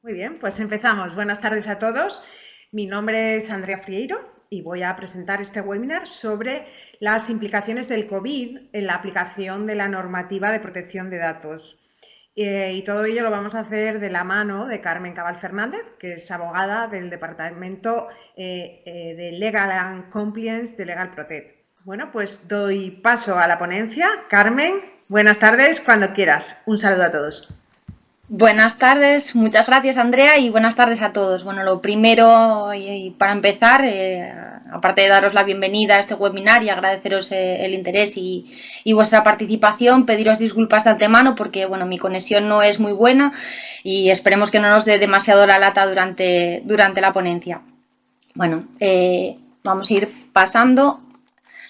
Muy bien, pues empezamos. Buenas tardes a todos. Mi nombre es Andrea Frieiro y voy a presentar este webinar sobre las implicaciones del COVID en la aplicación de la normativa de protección de datos. Y todo ello lo vamos a hacer de la mano de Carmen Cabal Fernández, que es abogada del Departamento de Legal and Compliance de Legal Protect. Bueno, pues doy paso a la ponencia. Carmen, buenas tardes, cuando quieras. Un saludo a todos. Buenas tardes, muchas gracias Andrea y buenas tardes a todos. Bueno, lo primero y para empezar, aparte de daros la bienvenida a este webinar y agradeceros el interés y vuestra participación, pediros disculpas de antemano porque bueno, mi conexión no es muy buena y esperemos que no nos dé demasiado la lata durante la ponencia. Bueno, vamos a ir pasando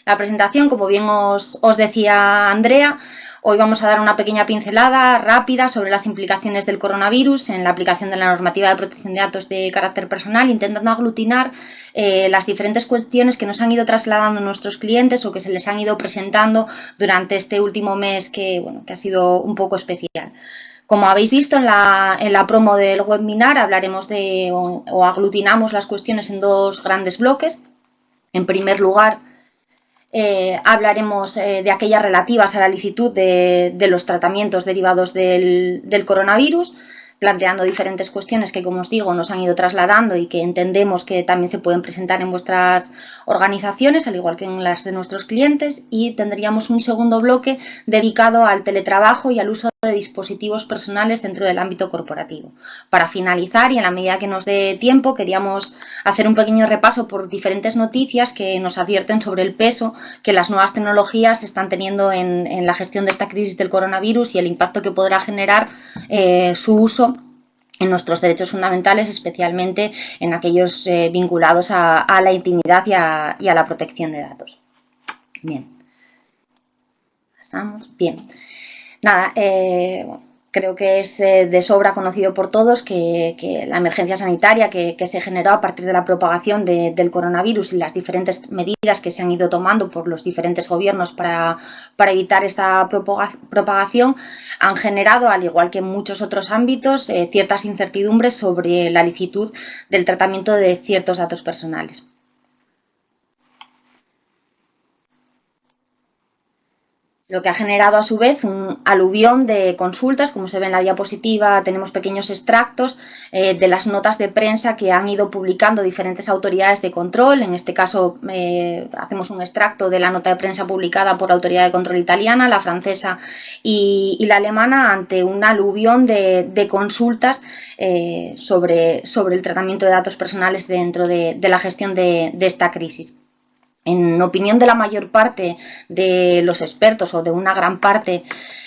la presentación. Como bien os decía Andrea, hoy vamos a dar una pequeña pincelada rápida sobre las implicaciones del coronavirus en la aplicación de la normativa de protección de datos de carácter personal, intentando aglutinar las diferentes cuestiones que nos han ido trasladando nuestros clientes o que se les han ido presentando durante este último mes que ha sido un poco especial. Como habéis visto en la promo del webinar, hablaremos o aglutinamos las cuestiones en dos grandes bloques. En primer lugar, hablaremos de aquellas relativas a la licitud de los tratamientos derivados del coronavirus, planteando diferentes cuestiones que, como os digo, nos han ido trasladando y que entendemos que también se pueden presentar en vuestras organizaciones, al igual que en las de nuestros clientes, y tendríamos un segundo bloque dedicado al teletrabajo y al uso de dispositivos personales dentro del ámbito corporativo. Para finalizar, y en la medida que nos dé tiempo, queríamos hacer un pequeño repaso por diferentes noticias que nos advierten sobre el peso que las nuevas tecnologías están teniendo en la gestión de esta crisis del coronavirus y el impacto que podrá generar su uso en nuestros derechos fundamentales, especialmente en aquellos vinculados a la intimidad y a la protección de datos. Bien. Pasamos. Bien. Nada, creo que es de sobra conocido por todos que la emergencia sanitaria que se generó a partir de la propagación del coronavirus y las diferentes medidas que se han ido tomando por los diferentes gobiernos para evitar esta propagación han generado, al igual que en muchos otros ámbitos, ciertas incertidumbres sobre la licitud del tratamiento de ciertos datos personales. Lo que ha generado a su vez un aluvión de consultas, como se ve en la diapositiva, tenemos pequeños extractos de las notas de prensa que han ido publicando diferentes autoridades de control. En este caso hacemos un extracto de la nota de prensa publicada por la autoridad de control italiana, la francesa y la alemana, ante un aluvión de consultas sobre el tratamiento de datos personales dentro de la gestión de esta crisis. En opinión de la mayor parte de los expertos o de una gran parte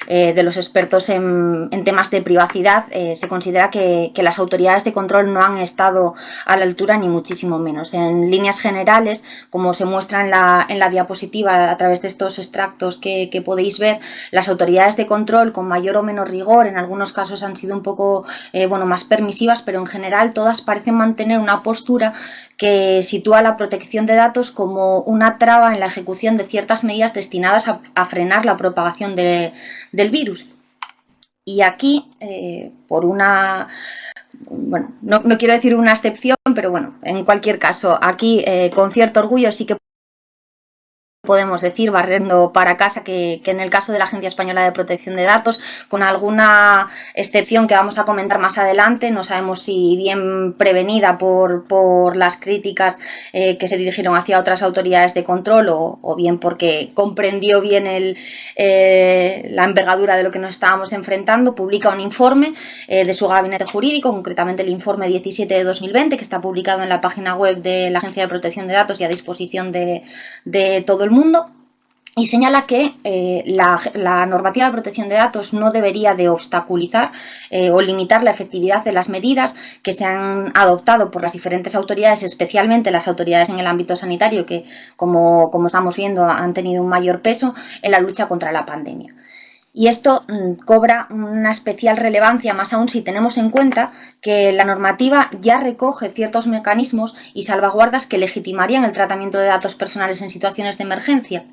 de los expertos en temas de privacidad, se considera que las autoridades de control no han estado a la altura ni muchísimo menos. En líneas generales, como se muestra en la diapositiva a través de estos extractos que podéis ver, las autoridades de control con mayor o menor rigor, en algunos casos han sido un poco más permisivas, pero en general todas parecen mantener una postura que sitúa la protección de datos como una traba en la ejecución de ciertas medidas destinadas a frenar la propagación del virus. Y aquí, por una... Bueno, no quiero decir una excepción, pero bueno, en cualquier caso, aquí con cierto orgullo sí que podemos decir, barriendo para casa, que en el caso de la Agencia Española de Protección de Datos, con alguna excepción que vamos a comentar más adelante, no sabemos si bien prevenida por las críticas que se dirigieron hacia otras autoridades de control o bien porque comprendió bien la envergadura de lo que nos estábamos enfrentando, publica un informe de su gabinete jurídico, concretamente el informe 17 de 2020, que está publicado en la página web de la Agencia de Protección de Datos y a disposición de todo el mundo, y señala que la normativa de protección de datos no debería de obstaculizar o limitar la efectividad de las medidas que se han adoptado por las diferentes autoridades, especialmente las autoridades en el ámbito sanitario, que como estamos viendo han tenido un mayor peso en la lucha contra la pandemia. Y esto cobra una especial relevancia, más aún si tenemos en cuenta que la normativa ya recoge ciertos mecanismos y salvaguardas que legitimarían el tratamiento de datos personales en situaciones de emergencia.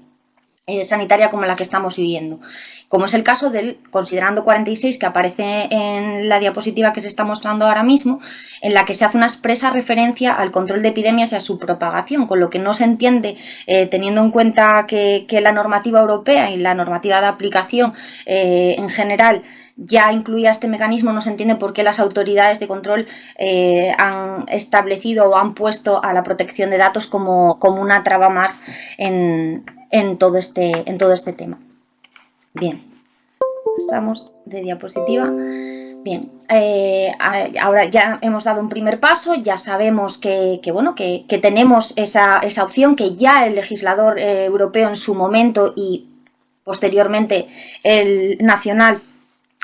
sanitaria como la que estamos viviendo, como es el caso del considerando 46 que aparece en la diapositiva que se está mostrando ahora mismo, en la que se hace una expresa referencia al control de epidemias y a su propagación, con lo que no se entiende, teniendo en cuenta que la normativa europea y la normativa de aplicación en general ya incluía este mecanismo, no se entiende por qué las autoridades de control han establecido o han puesto a la protección de datos como una traba más en todo este tema. Bien, pasamos de diapositiva. Bien, ahora ya hemos dado un primer paso, ya sabemos que tenemos esa opción que ya el legislador europeo en su momento y posteriormente el nacional,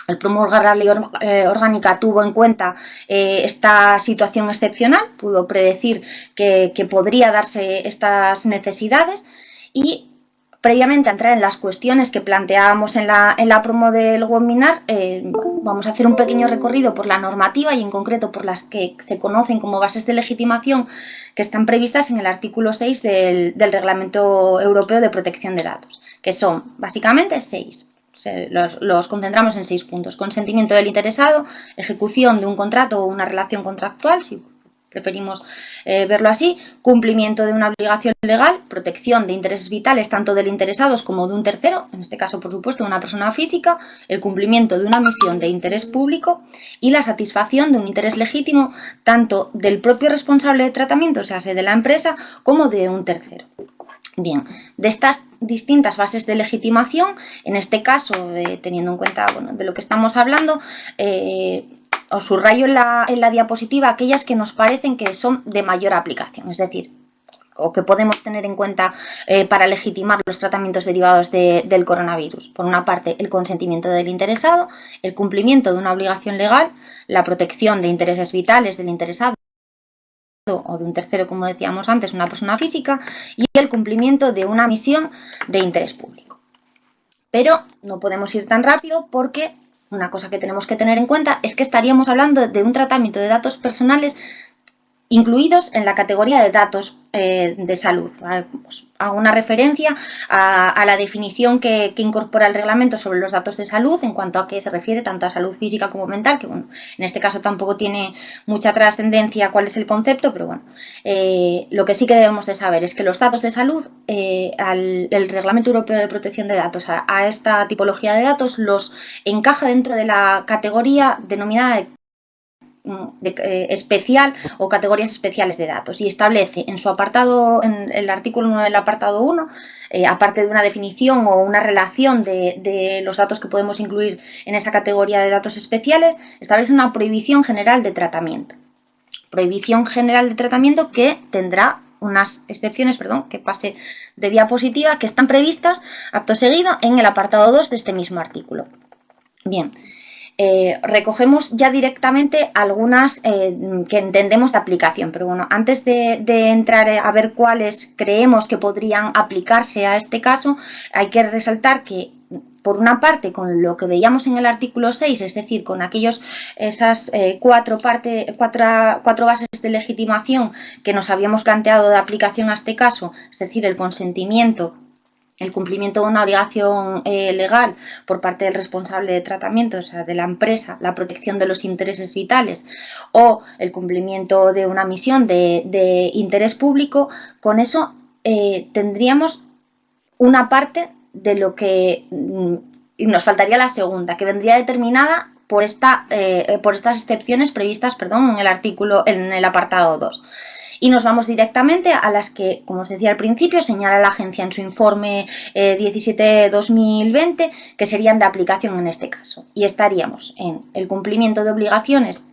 al promulgar la ley orgánica, tuvo en cuenta esta situación excepcional, pudo predecir que podría darse estas necesidades y previamente a entrar en las cuestiones que planteábamos en la promo del webinar, vamos a hacer un pequeño recorrido por la normativa y en concreto por las que se conocen como bases de legitimación que están previstas en el artículo 6 del Reglamento Europeo de Protección de Datos, que son básicamente 6. Los concentramos en 6 puntos: consentimiento del interesado, ejecución de un contrato o una relación contractual, si preferimos verlo así, cumplimiento de una obligación legal, protección de intereses vitales tanto del interesado como de un tercero, en este caso por supuesto de una persona física, el cumplimiento de una misión de interés público y la satisfacción de un interés legítimo tanto del propio responsable de tratamiento, o sea, de la empresa, como de un tercero. Bien, de estas distintas bases de legitimación, en este caso, teniendo en cuenta de lo que estamos hablando, os subrayo en la diapositiva aquellas que nos parecen que son de mayor aplicación, es decir, o que podemos tener en cuenta para legitimar los tratamientos derivados del coronavirus. Por una parte, el consentimiento del interesado, el cumplimiento de una obligación legal, la protección de intereses vitales del interesado o de un tercero, como decíamos antes, una persona física, y el cumplimiento de una misión de interés público. Pero no podemos ir tan rápido porque una cosa que tenemos que tener en cuenta es que estaríamos hablando de un tratamiento de datos personales incluidos en la categoría de datos de salud. Pues hago una referencia a la definición que incorpora el reglamento sobre los datos de salud en cuanto a que se refiere tanto a salud física como mental, que bueno, en este caso tampoco tiene mucha trascendencia cuál es el concepto, pero bueno, lo que sí que debemos de saber es que los datos de salud, el Reglamento Europeo de Protección de Datos, a esta tipología de datos los encaja dentro de la categoría denominada especial o categorías especiales de datos y establece en su apartado, en el artículo 9 del apartado 1, aparte de una definición o una relación de los datos que podemos incluir en esa categoría de datos especiales, establece una prohibición general de tratamiento. Prohibición general de tratamiento que tendrá unas excepciones, que pase de diapositiva, que están previstas acto seguido en el apartado 2 de este mismo artículo. Bien. Recogemos ya directamente algunas que entendemos de aplicación, pero bueno, antes de entrar a ver cuáles creemos que podrían aplicarse a este caso, hay que resaltar que por una parte, con lo que veíamos en el artículo 6, es decir, con esas cuatro bases de legitimación que nos habíamos planteado de aplicación a este caso, es decir, el consentimiento, el cumplimiento de una obligación legal por parte del responsable de tratamiento, o sea, de la empresa, la protección de los intereses vitales o el cumplimiento de una misión de interés público, con eso tendríamos una parte de lo que nos faltaría la segunda, que vendría determinada por estas excepciones previstas en el apartado 2. Y nos vamos directamente a las que, como os decía al principio, señala la agencia en su informe 17-2020, que serían de aplicación en este caso. Y estaríamos en el cumplimiento de obligaciones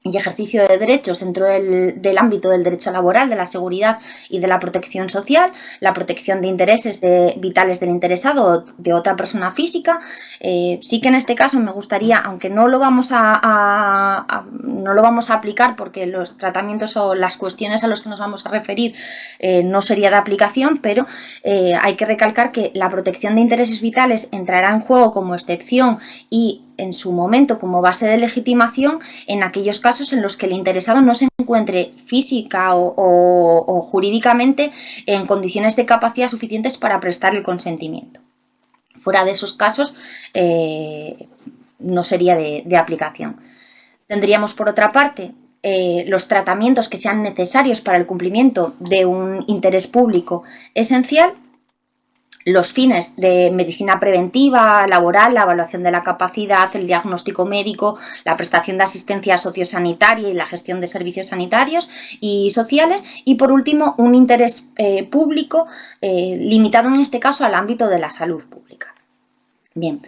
y ejercicio de derechos dentro del ámbito del derecho laboral, de la seguridad y de la protección social, la protección de intereses vitales del interesado o de otra persona física. Sí que en este caso me gustaría, aunque no lo vamos a aplicar porque los tratamientos o las cuestiones a los que nos vamos a referir no sería de aplicación, pero hay que recalcar que la protección de intereses vitales entrará en juego como excepción y en su momento como base de legitimación en aquellos casos en los que el interesado no se encuentre física o jurídicamente en condiciones de capacidad suficientes para prestar el consentimiento. Fuera de esos casos no sería de aplicación. Tendríamos, por otra parte, los tratamientos que sean necesarios para el cumplimiento de un interés público esencial, los fines de medicina preventiva, laboral, la evaluación de la capacidad, el diagnóstico médico, la prestación de asistencia sociosanitaria y la gestión de servicios sanitarios y sociales, y por último un interés público limitado en este caso al ámbito de la salud pública. Bien,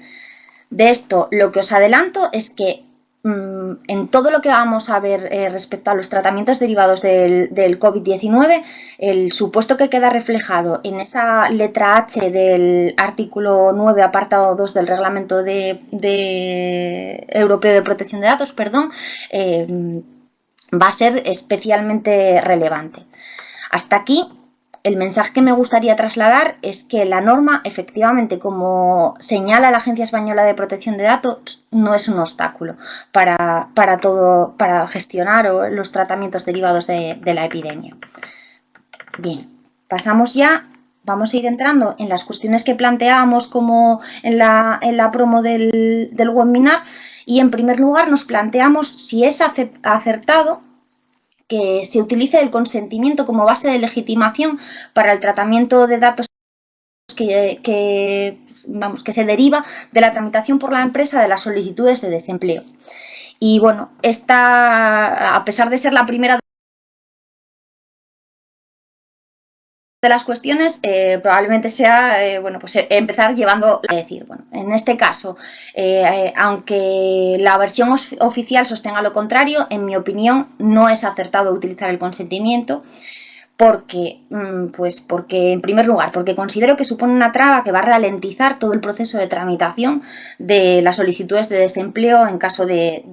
de esto lo que os adelanto es que en todo lo que vamos a ver respecto a los tratamientos derivados del COVID-19, el supuesto que queda reflejado en esa letra H del artículo 9, apartado 2 del Reglamento Europeo de Protección de Datos, va a ser especialmente relevante. Hasta aquí, el mensaje que me gustaría trasladar es que la norma, efectivamente, como señala la Agencia Española de Protección de Datos, no es un obstáculo para gestionar los tratamientos derivados de la epidemia. Bien, pasamos ya, vamos a ir entrando en las cuestiones que planteábamos como en la promo del webinar, y en primer lugar nos planteamos si es acertado que se utilice el consentimiento como base de legitimación para el tratamiento de datos que se deriva de la tramitación por la empresa de las solicitudes de desempleo. Y bueno, esta, a pesar de ser la primera de las cuestiones, probablemente sea empezar llevando a decir, bueno, en este caso, aunque la versión oficial sostenga lo contrario, en mi opinión no es acertado utilizar el consentimiento. Porque, en primer lugar, porque considero que supone una traba que va a ralentizar todo el proceso de tramitación de las solicitudes de desempleo en caso de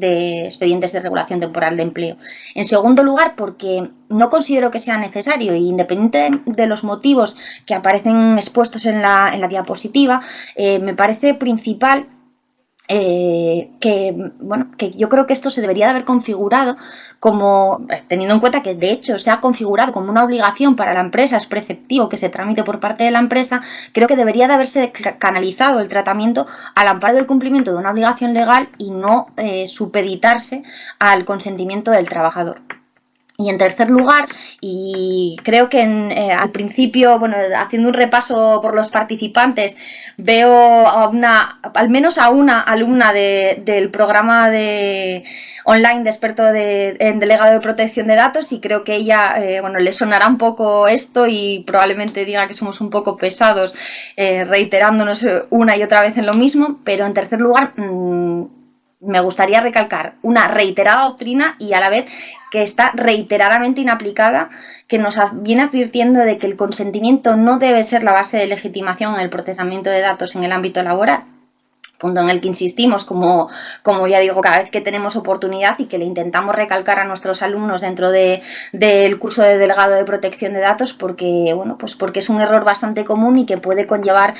expedientes de regulación temporal de empleo. En segundo lugar, porque no considero que sea necesario, e independiente de los motivos que aparecen expuestos en la diapositiva, me parece principal que yo creo que esto se debería de haber configurado como, teniendo en cuenta que de hecho se ha configurado como una obligación para la empresa, es preceptivo que se tramite por parte de la empresa, creo que debería de haberse canalizado el tratamiento al amparo del cumplimiento de una obligación legal y no supeditarse al consentimiento del trabajador. Y en tercer lugar, y creo que al principio, haciendo un repaso por los participantes, veo al menos a una alumna del programa online de experto en delegado de protección de datos, y creo que ella, le sonará un poco esto y probablemente diga que somos un poco pesados reiterándonos una y otra vez en lo mismo, pero en tercer lugar, me gustaría recalcar una reiterada doctrina y a la vez que está reiteradamente inaplicada, que nos viene advirtiendo de que el consentimiento no debe ser la base de legitimación en el procesamiento de datos en el ámbito laboral. Punto en el que insistimos, como ya digo, cada vez que tenemos oportunidad y que le intentamos recalcar a nuestros alumnos dentro del curso de delegado de protección de datos, porque es un error bastante común y que puede conllevar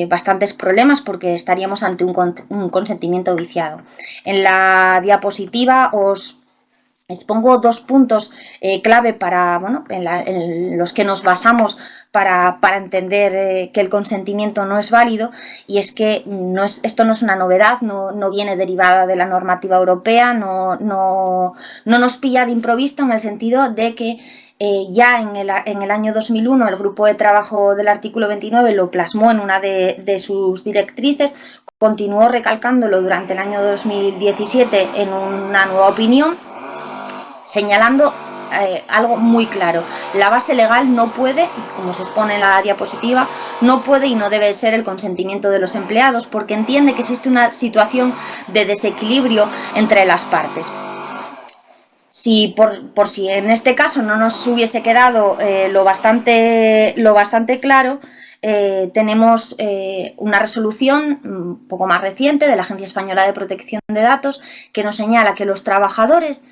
bastantes problemas, porque estaríamos ante un consentimiento viciado. En la diapositiva os expongo dos puntos clave en los que nos basamos para entender que el consentimiento no es válido, y es que esto no es una novedad, no viene derivada de la normativa europea, no nos pilla de improviso, en el sentido de que ya en el año 2001 el grupo de trabajo del artículo 29 lo plasmó en una de sus directrices, continuó recalcándolo durante el año 2017 en una nueva opinión, señalando algo muy claro: la base legal no puede, como se expone en la diapositiva, no puede y no debe ser el consentimiento de los empleados, porque entiende que existe una situación de desequilibrio entre las partes. Si por si en este caso no nos hubiese quedado lo bastante claro, tenemos una resolución un poco más reciente de la Agencia Española de Protección de Datos que nos señala que los trabajadores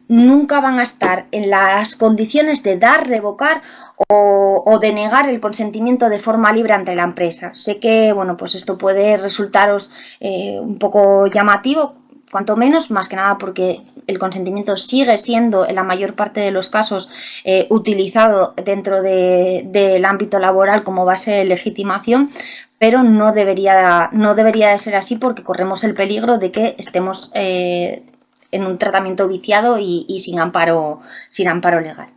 nunca van a estar en las condiciones de dar, revocar o denegar el consentimiento de forma libre ante la empresa. Sé que, bueno, pues esto puede resultaros un poco llamativo, cuanto menos, más que nada porque el consentimiento sigue siendo en la mayor parte de los casos utilizado dentro del ámbito laboral como base de legitimación, pero no debería de ser así, porque corremos el peligro de que estemos en un tratamiento viciado y sin amparo legal.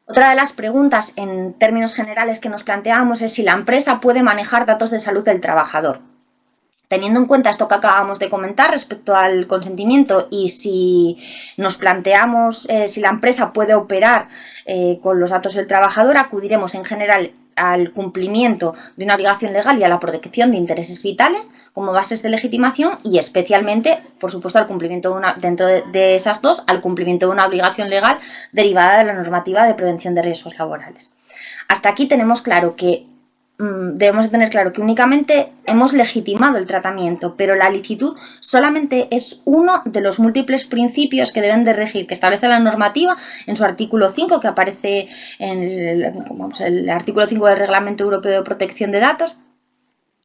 Otra de las preguntas en términos generales que nos planteamos es si la empresa puede manejar datos de salud del trabajador. Teniendo en cuenta esto que acabamos de comentar respecto al consentimiento, y si nos planteamos si la empresa puede operar con los datos del trabajador, acudiremos en general al cumplimiento de una obligación legal y a la protección de intereses vitales como bases de legitimación, y especialmente, por supuesto, al cumplimiento dentro de esas dos, al cumplimiento de una obligación legal derivada de la normativa de prevención de riesgos laborales. Hasta aquí tenemos claro que debemos tener claro que únicamente hemos legitimado el tratamiento, pero la licitud solamente es uno de los múltiples principios que deben de regir, que establece la normativa en su artículo 5, que aparece en el artículo 5 del Reglamento Europeo de Protección de Datos,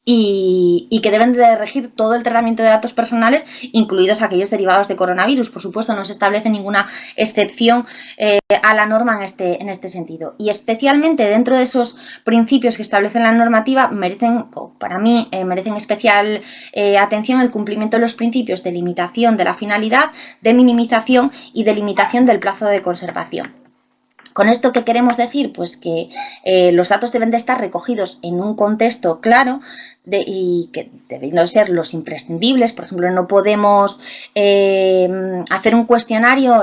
y que deben de regir todo el tratamiento de datos personales, incluidos aquellos derivados de coronavirus. Por supuesto, no se establece ninguna excepción a la norma en este sentido. Y especialmente dentro de esos principios que establecen la normativa, para mí, merecen especial atención el cumplimiento de los principios de limitación de la finalidad, de minimización y de limitación del plazo de conservación. ¿Con esto qué queremos decir? Pues que los datos deben de estar recogidos en un contexto claro y que debiendo ser los imprescindibles. Por ejemplo, no podemos hacer un cuestionario.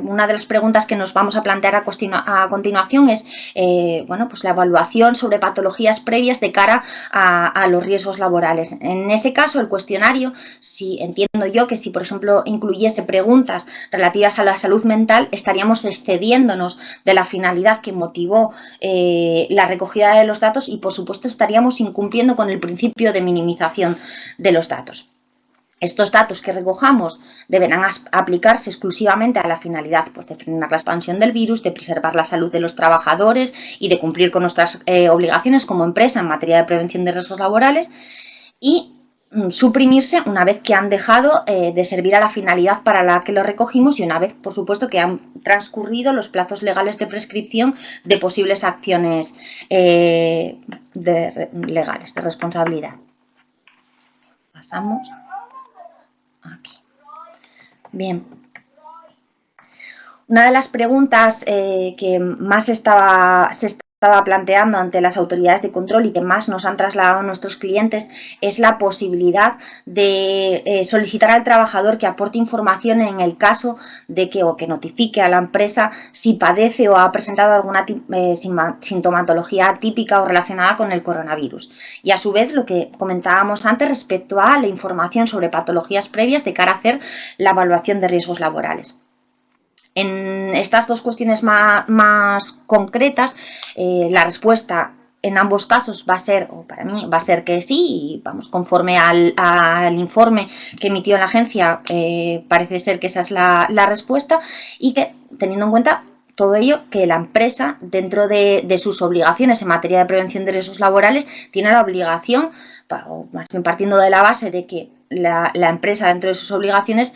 Una de las preguntas que nos vamos a plantear a continuación es bueno, pues la evaluación sobre patologías previas de cara a los riesgos laborales. En ese caso, el cuestionario, si entiendo yo que si, por ejemplo, incluyese preguntas relativas a la salud mental, estaríamos excediéndonos de la finalidad que motivó la recogida de los datos, y por supuesto estaríamos incumpliendo con el principio de minimización de los datos. Estos datos que recojamos deberán aplicarse exclusivamente a la finalidad, pues, de frenar la expansión del virus, de preservar la salud de los trabajadores y de cumplir con nuestras obligaciones como empresa en materia de prevención de riesgos laborales, y suprimirse una vez que han dejado de servir a la finalidad para la que lo recogimos, y una vez, por supuesto, que han transcurrido los plazos legales de prescripción de posibles acciones legales de responsabilidad. Pasamos aquí. Bien. Una de las preguntas que más se estaba planteando ante las autoridades de control y que más nos han trasladado nuestros clientes es la posibilidad de solicitar al trabajador que aporte información en el caso de que notifique a la empresa si padece o ha presentado alguna sintomatología atípica o relacionada con el coronavirus. Y a su vez, lo que comentábamos antes respecto a la información sobre patologías previas de cara a hacer la evaluación de riesgos laborales. En estas dos cuestiones más concretas, la respuesta en ambos casos va a ser, o para mí, va a ser que sí, y vamos, conforme al informe que emitió la agencia, parece ser que esa es la respuesta, y que, teniendo en cuenta todo ello, que la empresa, dentro de sus obligaciones en materia de prevención de riesgos laborales, tiene la obligación, más bien partiendo de la base de que la empresa, dentro de sus obligaciones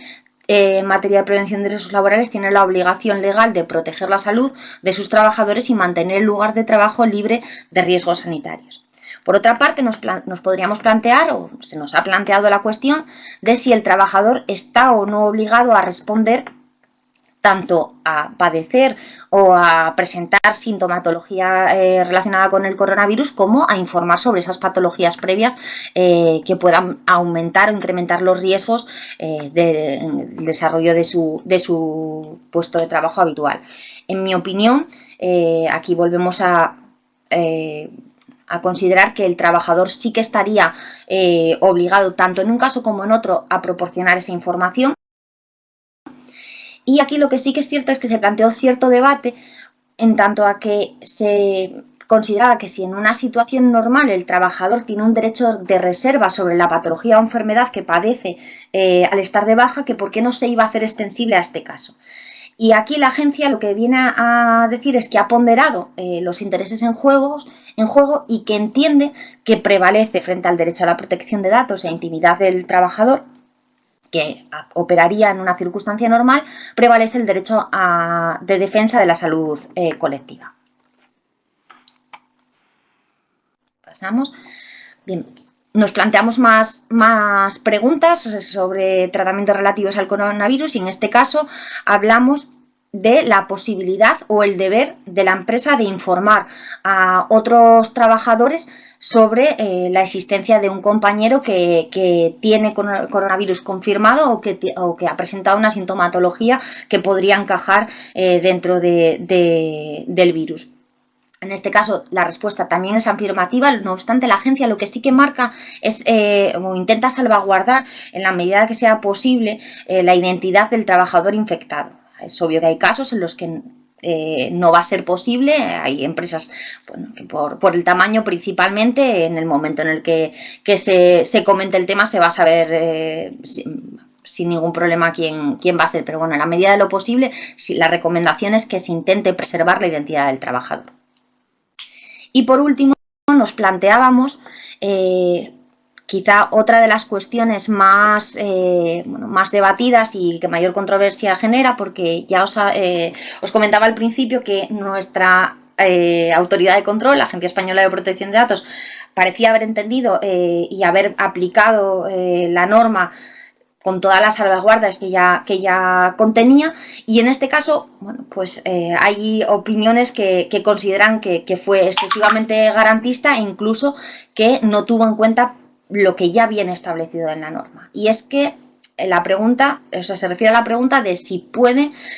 en materia de prevención de riesgos laborales, tiene la obligación legal de proteger la salud de sus trabajadores y mantener el lugar de trabajo libre de riesgos sanitarios. Por otra parte, nos podríamos plantear, o se nos ha planteado la cuestión, de si el trabajador está o no obligado a responder tanto a padecer o a presentar sintomatología relacionada con el coronavirus, como a informar sobre esas patologías previas que puedan aumentar o incrementar los riesgos del desarrollo de su puesto de trabajo habitual. En mi opinión, aquí volvemos a considerar que el trabajador sí que estaría obligado, tanto en un caso como en otro, a proporcionar esa información. Y aquí lo que sí que es cierto es que se planteó cierto debate en tanto a que se consideraba que si en una situación normal el trabajador tiene un derecho de reserva sobre la patología o enfermedad que padece al estar de baja, que por qué no se iba a hacer extensible a este caso. Y aquí la agencia lo que viene a decir es que ha ponderado los intereses en juego y que entiende que prevalece frente al derecho a la protección de datos e intimidad del trabajador, que operaría en una circunstancia normal, prevalece el derecho de defensa de la salud colectiva. Pasamos. Bien. Nos planteamos más preguntas sobre tratamientos relativos al coronavirus y en este caso hablamos de la posibilidad o el deber de la empresa de informar a otros trabajadores sobre la existencia de un compañero que tiene coronavirus confirmado o que ha presentado una sintomatología que podría encajar dentro del virus. En este caso, la respuesta también es afirmativa, no obstante, la agencia lo que sí que marca es o intenta salvaguardar en la medida que sea posible la identidad del trabajador infectado. Es obvio que hay casos en los que no va a ser posible, hay empresas que por el tamaño principalmente, en el momento en el que se comente el tema se va a saber sin ningún problema quién va a ser, pero bueno, en la medida de lo posible, la recomendación es que se intente preservar la identidad del trabajador. Y por último, nos planteábamos quizá otra de las cuestiones más debatidas y que mayor controversia genera, porque ya os comentaba al principio que nuestra autoridad de control, la Agencia Española de Protección de Datos, parecía haber entendido y haber aplicado la norma con todas las salvaguardas que ya contenía, y en este caso, bueno, pues hay opiniones que consideran que fue excesivamente garantista e incluso que no tuvo en cuenta lo que ya viene establecido en la norma. Y es que la pregunta, o sea, se refiere a la pregunta de si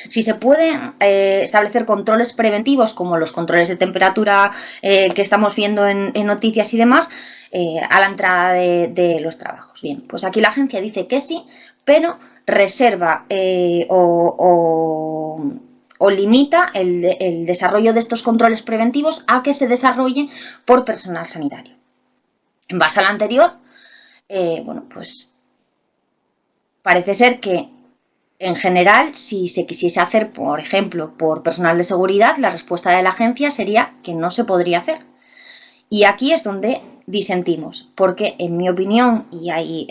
se pueden establecer controles preventivos como los controles de temperatura que estamos viendo en noticias y demás, a la entrada de los trabajos. Bien, pues aquí la agencia dice que sí, pero reserva o limita el desarrollo de estos controles preventivos a que se desarrollen por personal sanitario. En base a lo anterior, bueno, pues parece ser que en general, si se quisiese hacer, por ejemplo, por personal de seguridad, la respuesta de la agencia sería que no se podría hacer. Y aquí es donde disentimos, porque en mi opinión, y hay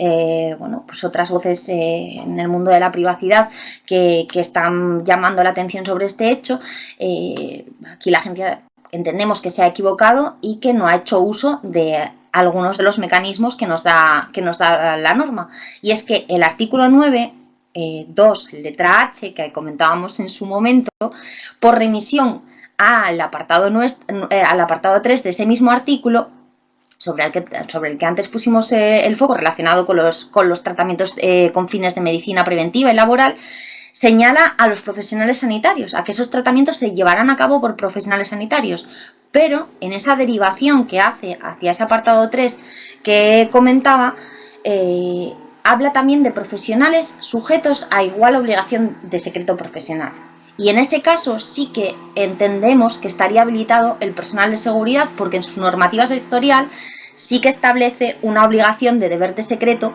bueno, pues otras voces en el mundo de la privacidad que están llamando la atención sobre este hecho, aquí la agencia entendemos que se ha equivocado y que no ha hecho uso de algunos de los mecanismos que nos da la norma. Y es que el artículo 9, 2, letra H, que comentábamos en su momento, por remisión al apartado 3 de ese mismo artículo, sobre el que antes pusimos el foco relacionado con los tratamientos con fines de medicina preventiva y laboral, señala a los profesionales sanitarios, a que esos tratamientos se llevarán a cabo por profesionales sanitarios, pero en esa derivación que hace hacia ese apartado 3 que comentaba, habla también de profesionales sujetos a igual obligación de secreto profesional. Y en ese caso sí que entendemos que estaría habilitado el personal de seguridad, porque en su normativa sectorial sí que establece una obligación de deber de secreto.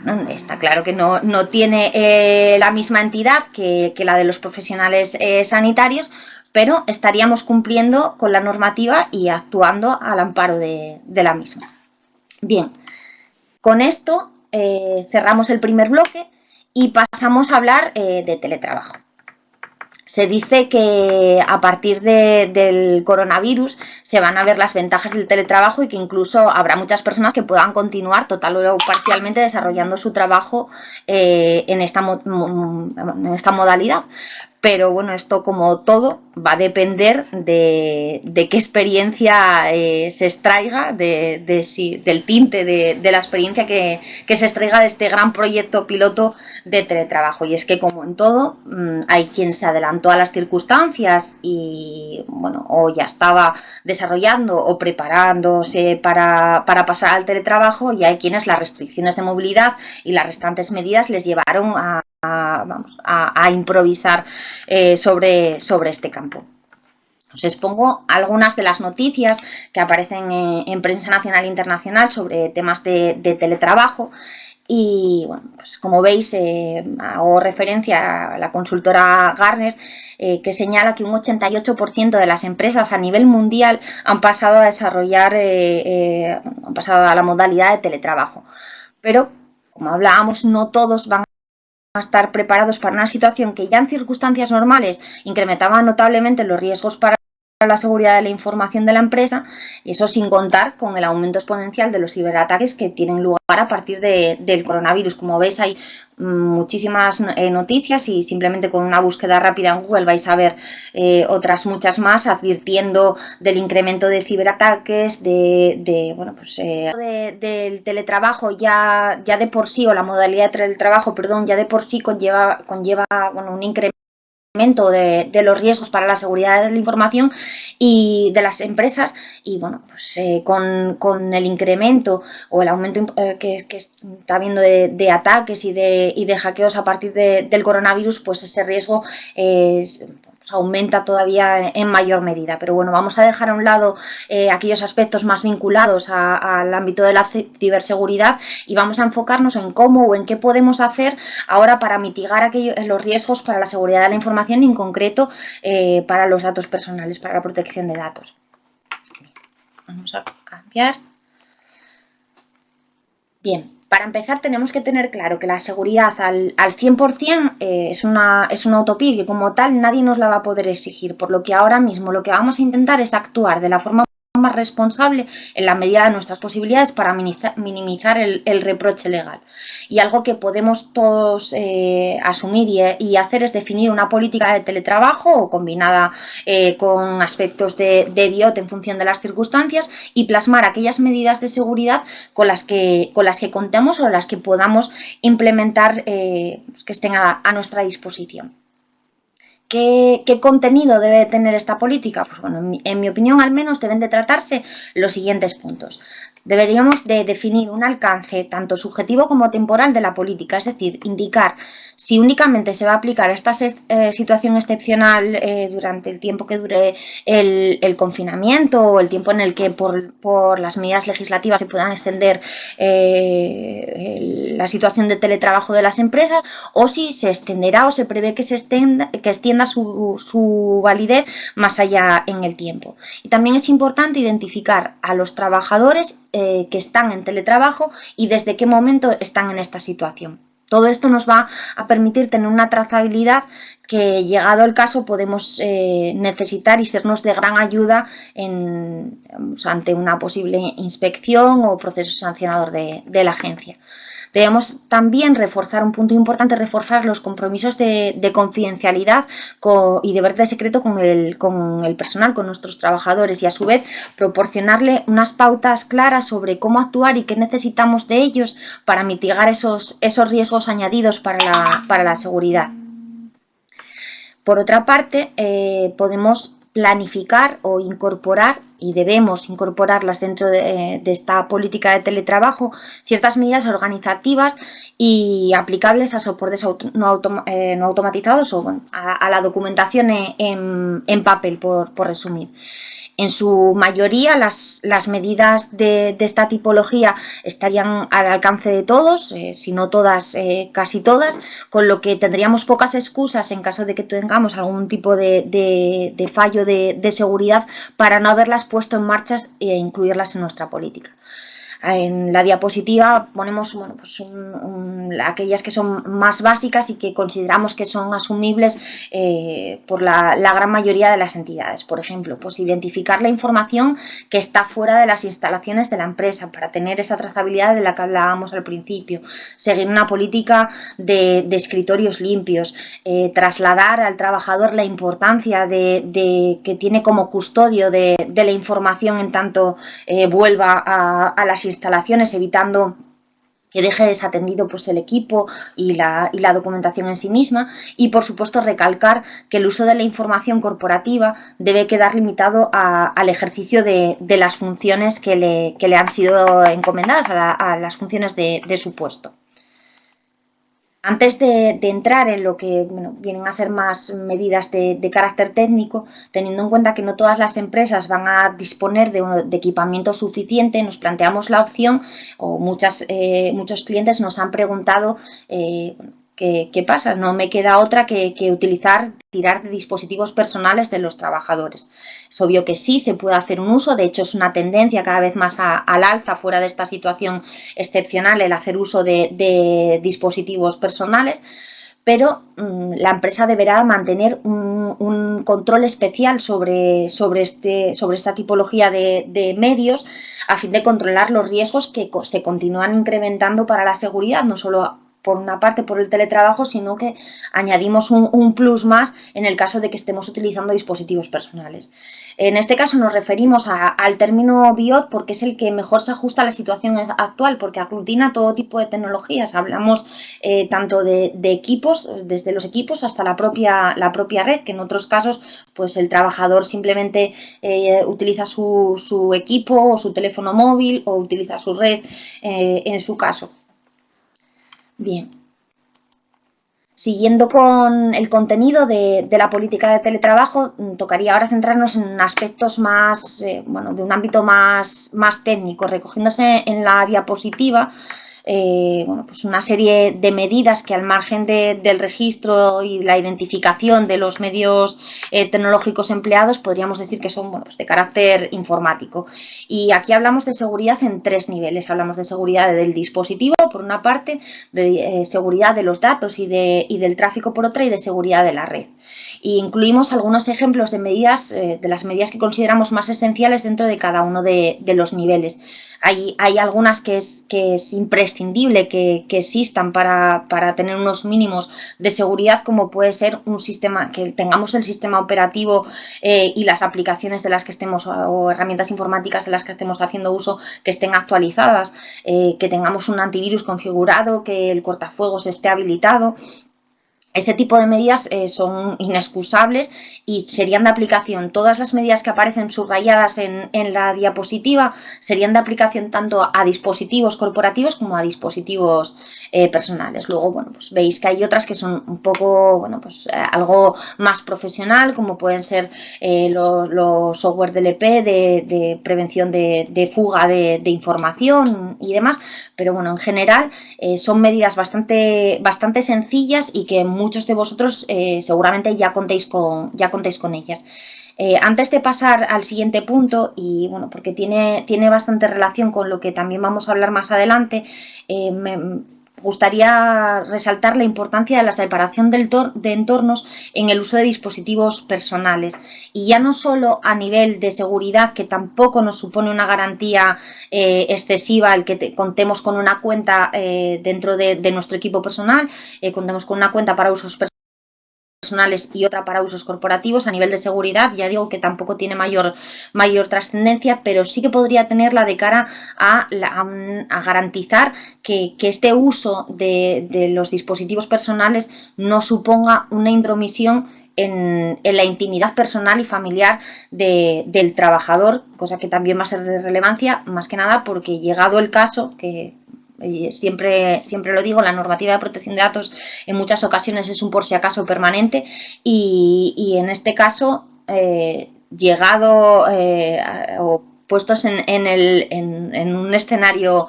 Bueno, está claro que no tiene la misma entidad que la de los profesionales sanitarios, pero estaríamos cumpliendo con la normativa y actuando al amparo de la misma. Bien, con esto cerramos el primer bloque y pasamos a hablar de teletrabajo. Se dice que a partir del coronavirus se van a ver las ventajas del teletrabajo y que incluso habrá muchas personas que puedan continuar total o parcialmente desarrollando su trabajo en esta modalidad. Pero bueno, esto como todo va a depender de qué experiencia se extraiga, del tinte de la experiencia que se extraiga de este gran proyecto piloto de teletrabajo. Y es que como en todo, hay quien se adelantó a las circunstancias y bueno, o ya estaba desarrollando o preparándose para pasar al teletrabajo, y hay quienes las restricciones de movilidad y las restantes medidas les llevaron a improvisar sobre este campo. Os expongo algunas de las noticias que aparecen en prensa nacional e internacional sobre temas de teletrabajo. Y bueno, pues como veis, hago referencia a la consultora Gartner, que señala que un 88% de las empresas a nivel mundial han pasado a desarrollar, han pasado a la modalidad de teletrabajo. Pero, como hablábamos, no todos van a estar preparados para una situación que ya en circunstancias normales incrementaba notablemente los riesgos para la seguridad de la información de la empresa, y eso sin contar con el aumento exponencial de los ciberataques que tienen lugar a partir del coronavirus. Como veis, hay muchísimas noticias y simplemente con una búsqueda rápida en Google vais a ver otras muchas más advirtiendo del incremento de ciberataques, del teletrabajo ya de por sí, o la modalidad de teletrabajo, perdón, ya de por sí conlleva un incremento de los riesgos para la seguridad de la información y de las empresas, y bueno, pues con el incremento o el aumento que está habiendo de ataques y de hackeos a partir del coronavirus, pues ese riesgo aumenta todavía en mayor medida. Pero bueno, vamos a dejar a un lado aquellos aspectos más vinculados al ámbito de la ciberseguridad y vamos a enfocarnos en cómo o en qué podemos hacer ahora para mitigar los riesgos para la seguridad de la información y en concreto para los datos personales, para la protección de datos. Vamos a cambiar. Bien. Para empezar, tenemos que tener claro que la seguridad al 100% es una utopía y que como tal nadie nos la va a poder exigir, por lo que ahora mismo lo que vamos a intentar es actuar de la forma más responsable en la medida de nuestras posibilidades para minimizar el reproche legal. Y algo que podemos todos asumir y hacer es definir una política de teletrabajo o combinada con aspectos de BIOT en función de las circunstancias y plasmar aquellas medidas de seguridad con las que contemos o las que podamos implementar que estén a nuestra disposición. ¿Qué contenido debe tener esta política? Pues bueno, en mi opinión al menos deben de tratarse los siguientes puntos. Deberíamos de definir un alcance tanto subjetivo como temporal de la política, es decir, indicar si únicamente se va a aplicar esta situación excepcional durante el tiempo que dure el confinamiento o el tiempo en el que por las medidas legislativas se puedan extender la situación de teletrabajo de las empresas, o si se extenderá o se prevé que extienda su validez más allá en el tiempo. Y también es importante identificar a los trabajadores que están en teletrabajo y desde qué momento están en esta situación. Todo esto nos va a permitir tener una trazabilidad que, llegado el caso, podemos necesitar y sernos de gran ayuda ante una posible inspección o proceso sancionador de la agencia. Debemos también reforzar, un punto importante, reforzar los compromisos de confidencialidad y deber de secreto con el personal, con nuestros trabajadores, y a su vez proporcionarle unas pautas claras sobre cómo actuar y qué necesitamos de ellos para mitigar esos riesgos añadidos para la seguridad. Por otra parte, podemos planificar o incorporar, y debemos incorporarlas dentro de esta política de teletrabajo, ciertas medidas organizativas y aplicables a soportes no automatizados o a la documentación en papel, por resumir. En su mayoría, las medidas de esta tipología estarían al alcance de todos, si no todas, casi todas, con lo que tendríamos pocas excusas en caso de que tengamos algún tipo de fallo de seguridad para no haberlas puesto en marcha e incluirlas en nuestra política. En la diapositiva ponemos aquellas que son más básicas y que consideramos que son asumibles por la gran mayoría de las entidades. Por ejemplo, pues identificar la información que está fuera de las instalaciones de la empresa para tener esa trazabilidad de la que hablábamos al principio. Seguir una política de escritorios limpios. Trasladar al trabajador la importancia que tiene como custodio de la información en tanto vuelva a las instalaciones, evitando que deje desatendido pues el equipo y la documentación en sí misma, y por supuesto recalcar que el uso de la información corporativa debe quedar limitado al ejercicio de las funciones que le han sido encomendadas, a las funciones de su puesto. Antes de entrar en lo que vienen a ser más medidas de carácter técnico, teniendo en cuenta que no todas las empresas van a disponer de equipamiento suficiente, nos planteamos la opción, o muchos clientes nos han preguntado ¿qué pasa? No me queda otra que tirar de dispositivos personales de los trabajadores. Es obvio que sí se puede hacer un uso, de hecho es una tendencia cada vez más al alza fuera de esta situación excepcional el hacer uso de dispositivos personales, pero la empresa deberá mantener un control especial sobre esta tipología de medios a fin de controlar los riesgos que se continúan incrementando para la seguridad, no solo por una parte por el teletrabajo, sino que añadimos un plus más en el caso de que estemos utilizando dispositivos personales. En este caso nos referimos al término BIOT porque es el que mejor se ajusta a la situación actual, porque aglutina todo tipo de tecnologías. Hablamos tanto de equipos, desde los equipos hasta la propia red, que en otros casos pues el trabajador simplemente utiliza su equipo o su teléfono móvil o utiliza su red en su caso. Bien. Siguiendo con el contenido de la política de teletrabajo, tocaría ahora centrarnos en aspectos más, de un ámbito más técnico, recogiéndose en la diapositiva pues una serie de medidas que al margen del registro y la identificación de los medios tecnológicos empleados podríamos decir que son pues de carácter informático. Y aquí hablamos de seguridad en 3 niveles. Hablamos de seguridad del dispositivo, por una parte, de seguridad de los datos y del tráfico, por otra, y de seguridad de la red. Y incluimos algunos ejemplos de medidas, de las medidas que consideramos más esenciales dentro de cada uno de los niveles. Hay algunas que es imprescindible que existan para tener unos mínimos de seguridad, como puede ser un sistema, que tengamos el sistema operativo y las aplicaciones de las que estemos, o herramientas informáticas de las que estemos haciendo uso, que estén actualizadas, que tengamos un antivirus configurado, que el cortafuegos esté habilitado. Ese tipo de medidas son inexcusables y serían de aplicación. Todas las medidas que aparecen subrayadas en la diapositiva serían de aplicación tanto a dispositivos corporativos como a dispositivos personales. Luego, pues veis que hay otras que son un poco, algo más profesional, como pueden ser los software DLP de prevención de fuga de información y demás. Pero en general son medidas bastante sencillas y que muchos de vosotros seguramente ya contéis con ellas. Antes de pasar al siguiente punto, y porque tiene bastante relación con lo que también vamos a hablar más adelante, me gustaría resaltar la importancia de la separación de entornos en el uso de dispositivos personales, y ya no solo a nivel de seguridad, que tampoco nos supone una garantía excesiva el que contemos con una cuenta dentro de nuestro equipo personal, contemos con una cuenta para usos personales y otra para usos corporativos. A nivel de seguridad, ya digo que tampoco tiene mayor trascendencia, pero sí que podría tenerla de cara a garantizar que este uso de los dispositivos personales no suponga una intromisión en la intimidad personal y familiar del trabajador, cosa que también va a ser de relevancia, más que nada porque, llegado el caso, que siempre lo digo, la normativa de protección de datos en muchas ocasiones es un por si acaso permanente, y en este caso, llegado o puestos en un escenario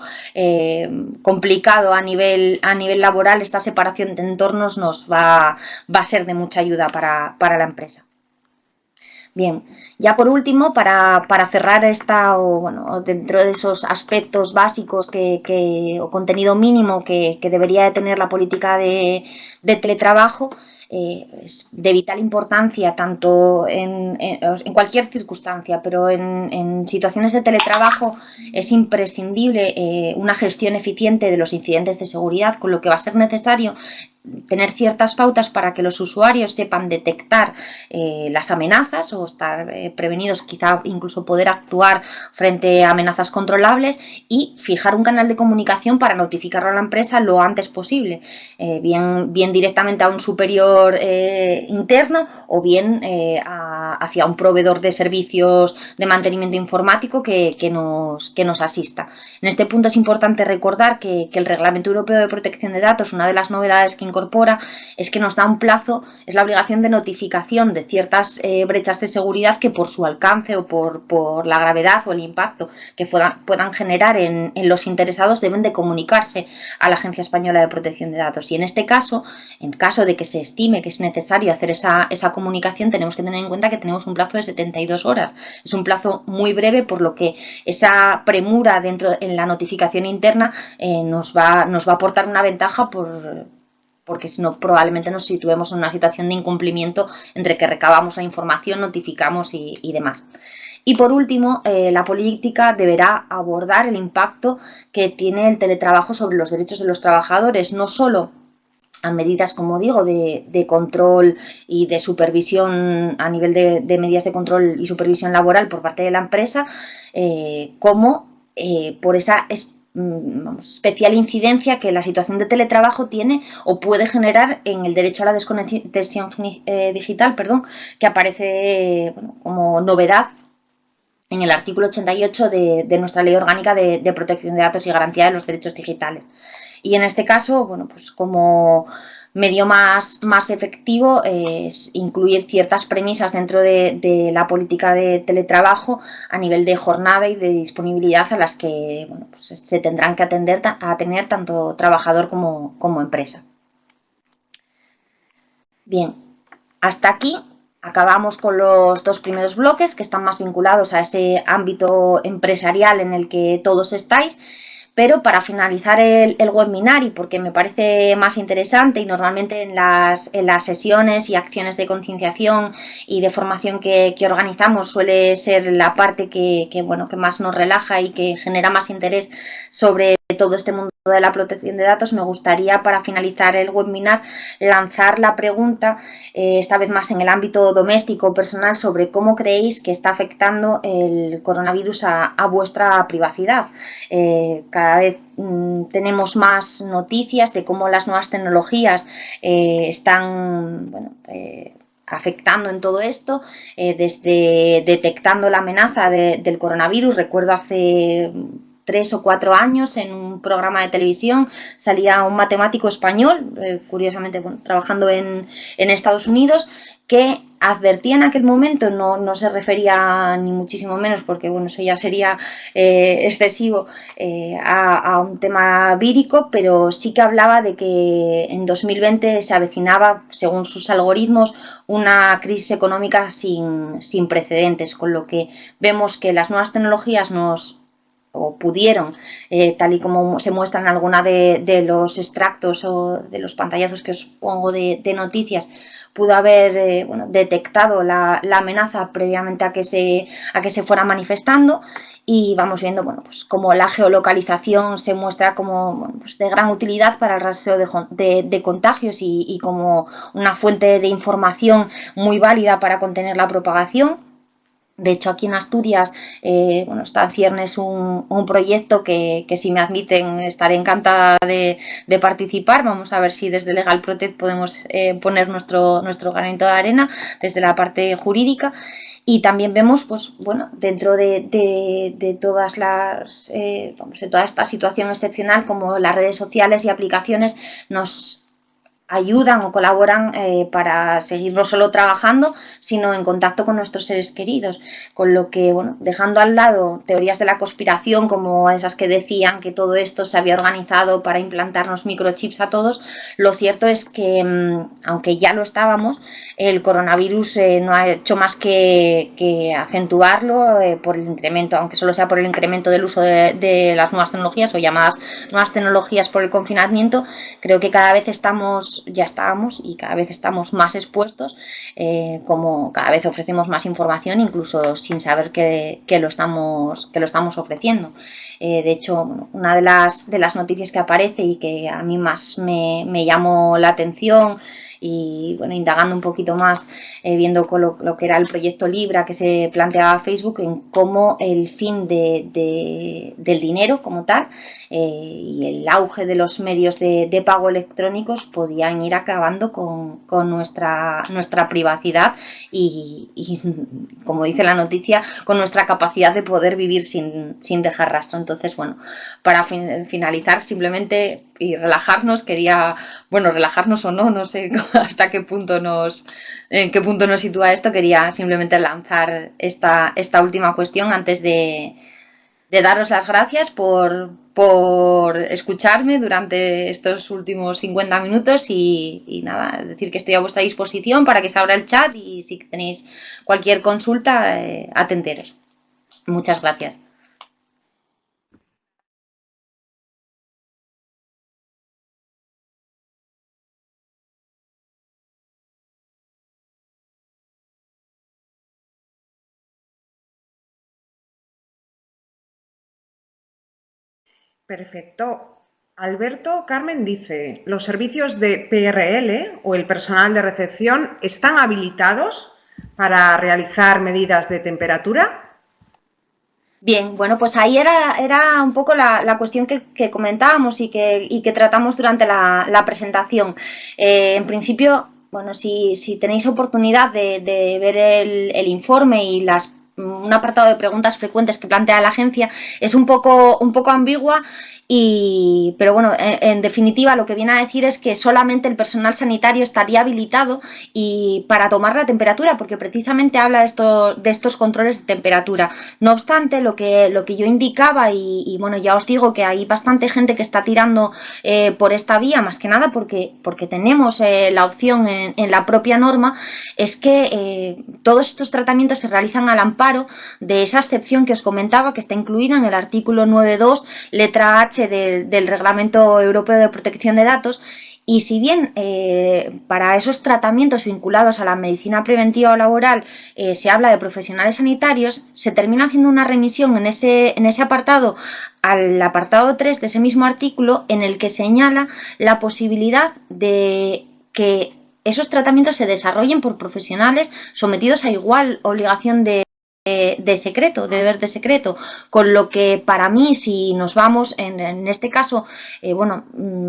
complicado a nivel laboral, esta separación de entornos nos va a ser de mucha ayuda para la empresa. Bien, ya por último, para cerrar dentro de esos aspectos básicos o contenido mínimo que debería de tener la política de teletrabajo, es de vital importancia tanto en cualquier circunstancia, pero en situaciones de teletrabajo es imprescindible una gestión eficiente de los incidentes de seguridad, con lo que va a ser necesario tener ciertas pautas para que los usuarios sepan detectar las amenazas o estar prevenidos, quizá incluso poder actuar frente a amenazas controlables, y fijar un canal de comunicación para notificarlo a la empresa lo antes posible, bien directamente a un superior interno o bien hacia un proveedor de servicios de mantenimiento informático que nos asista. En este punto es importante recordar que el Reglamento Europeo de Protección de Datos, una de las novedades que incorpora es que nos da un plazo, es la obligación de notificación de ciertas brechas de seguridad que por su alcance o por la gravedad o el impacto que puedan generar en los interesados deben de comunicarse a la Agencia Española de Protección de Datos. Y en este caso, en caso de que se estime que es necesario hacer esa comunicación, tenemos que tener en cuenta que tenemos un plazo de 72 horas. Es un plazo muy breve, por lo que esa premura en la notificación interna nos va a aportar una ventaja porque si no probablemente nos situemos en una situación de incumplimiento entre que recabamos la información, notificamos y demás. Y por último, la política deberá abordar el impacto que tiene el teletrabajo sobre los derechos de los trabajadores, no solo a medidas, como digo, de control y de supervisión a nivel de medidas de control y supervisión laboral por parte de la empresa, como por esa especial incidencia que la situación de teletrabajo tiene o puede generar en el derecho a la desconexión digital, que aparece como novedad en el artículo 88 de nuestra Ley Orgánica de Protección de Datos y Garantía de los Derechos Digitales. Y en este caso, pues como medio más efectivo es incluir ciertas premisas dentro de la política de teletrabajo a nivel de jornada y de disponibilidad a las que pues se tendrán que tener tanto trabajador como empresa. Bien, hasta aquí acabamos con los dos primeros bloques que están más vinculados a ese ámbito empresarial en el que todos estáis. Pero para finalizar el webinar, y porque me parece más interesante y normalmente en las sesiones y acciones de concienciación y de formación que organizamos suele ser la parte que más nos relaja y que genera más interés sobre todo este mundo de la protección de datos, me gustaría para finalizar el webinar lanzar la pregunta, esta vez más en el ámbito doméstico o personal, sobre cómo creéis que está afectando el coronavirus a vuestra privacidad. Cada vez tenemos más noticias de cómo las nuevas tecnologías están afectando en todo esto, desde detectando la amenaza del coronavirus. Recuerdo hace 3 o 4 años en un programa de televisión salía un matemático español, curiosamente trabajando en Estados Unidos, que advertía en aquel momento, no se refería ni muchísimo menos, porque eso ya sería excesivo, a un tema vírico, pero sí que hablaba de que en 2020 se avecinaba, según sus algoritmos, una crisis económica sin precedentes, con lo que vemos que las nuevas tecnologías pudieron, tal y como se muestra en alguna de los extractos o de los pantallazos que os pongo de noticias, pudo haber detectado la amenaza previamente a que se fuera manifestando. Y vamos viendo pues como la geolocalización se muestra como de gran utilidad para el rastreo de contagios y como una fuente de información muy válida para contener la propagación. De hecho, aquí en Asturias está en ciernes un proyecto que si me admiten estaré encantada de participar. Vamos a ver si desde Legal Protect podemos poner nuestro granito de arena desde la parte jurídica. Y también vemos, dentro de todas de toda esta situación excepcional, como las redes sociales y aplicaciones nos ayudan o colaboran para seguir no solo trabajando, sino en contacto con nuestros seres queridos, con lo que, dejando al lado teorías de la conspiración como esas que decían que todo esto se había organizado para implantarnos microchips a todos, lo cierto es que, aunque ya lo estábamos, el coronavirus no ha hecho más que acentuarlo por el incremento, aunque solo sea por el incremento del uso de las nuevas tecnologías o llamadas nuevas tecnologías por el confinamiento. Creo que cada vez ya estábamos y cada vez estamos más expuestos, como cada vez ofrecemos más información, incluso sin saber que lo estamos ofreciendo. De hecho, una de las noticias que aparece y que a mí más me llamó la atención y bueno, indagando un poquito más, viendo con lo que era el proyecto Libra que se planteaba Facebook, en cómo el fin del dinero como tal y el auge de los medios de pago electrónicos podían ir acabando con nuestra privacidad y, como dice la noticia, con nuestra capacidad de poder vivir sin dejar rastro. Entonces, bueno, para finalizar simplemente y relajarnos, quería, bueno, relajarnos o no, no sé hasta en qué punto nos sitúa esto, quería simplemente lanzar esta última cuestión antes de daros las gracias por escucharme durante estos últimos 50 minutos y nada, decir que estoy a vuestra disposición para que se abra el chat y si tenéis cualquier consulta, atenderos. Muchas gracias. Perfecto. Alberto Carmen dice, ¿los servicios de PRL o el personal de recepción están habilitados para realizar medidas de temperatura? Bien, bueno, pues ahí era un poco la cuestión que comentábamos y que tratamos durante la presentación. En principio, bueno, si tenéis oportunidad de ver el informe y un apartado de preguntas frecuentes que plantea la agencia, es un poco ambigua. Pero bueno, en definitiva lo que viene a decir es que solamente el personal sanitario estaría habilitado y para tomar la temperatura, porque precisamente habla de estos controles de temperatura. No obstante, lo que yo indicaba, y bueno, ya os digo que hay bastante gente que está tirando por esta vía, más que nada porque tenemos la opción en la propia norma, es que todos estos tratamientos se realizan al amparo de esa excepción que os comentaba, que está incluida en el artículo 9.2, letra H del Reglamento Europeo de Protección de Datos. Y si bien para esos tratamientos vinculados a la medicina preventiva o laboral se habla de profesionales sanitarios, se termina haciendo una remisión en ese apartado al apartado 3 de ese mismo artículo, en el que señala la posibilidad de que esos tratamientos se desarrollen por profesionales sometidos a igual obligación de secreto, de deber de secreto, con lo que para mí, si nos vamos en este caso, bueno,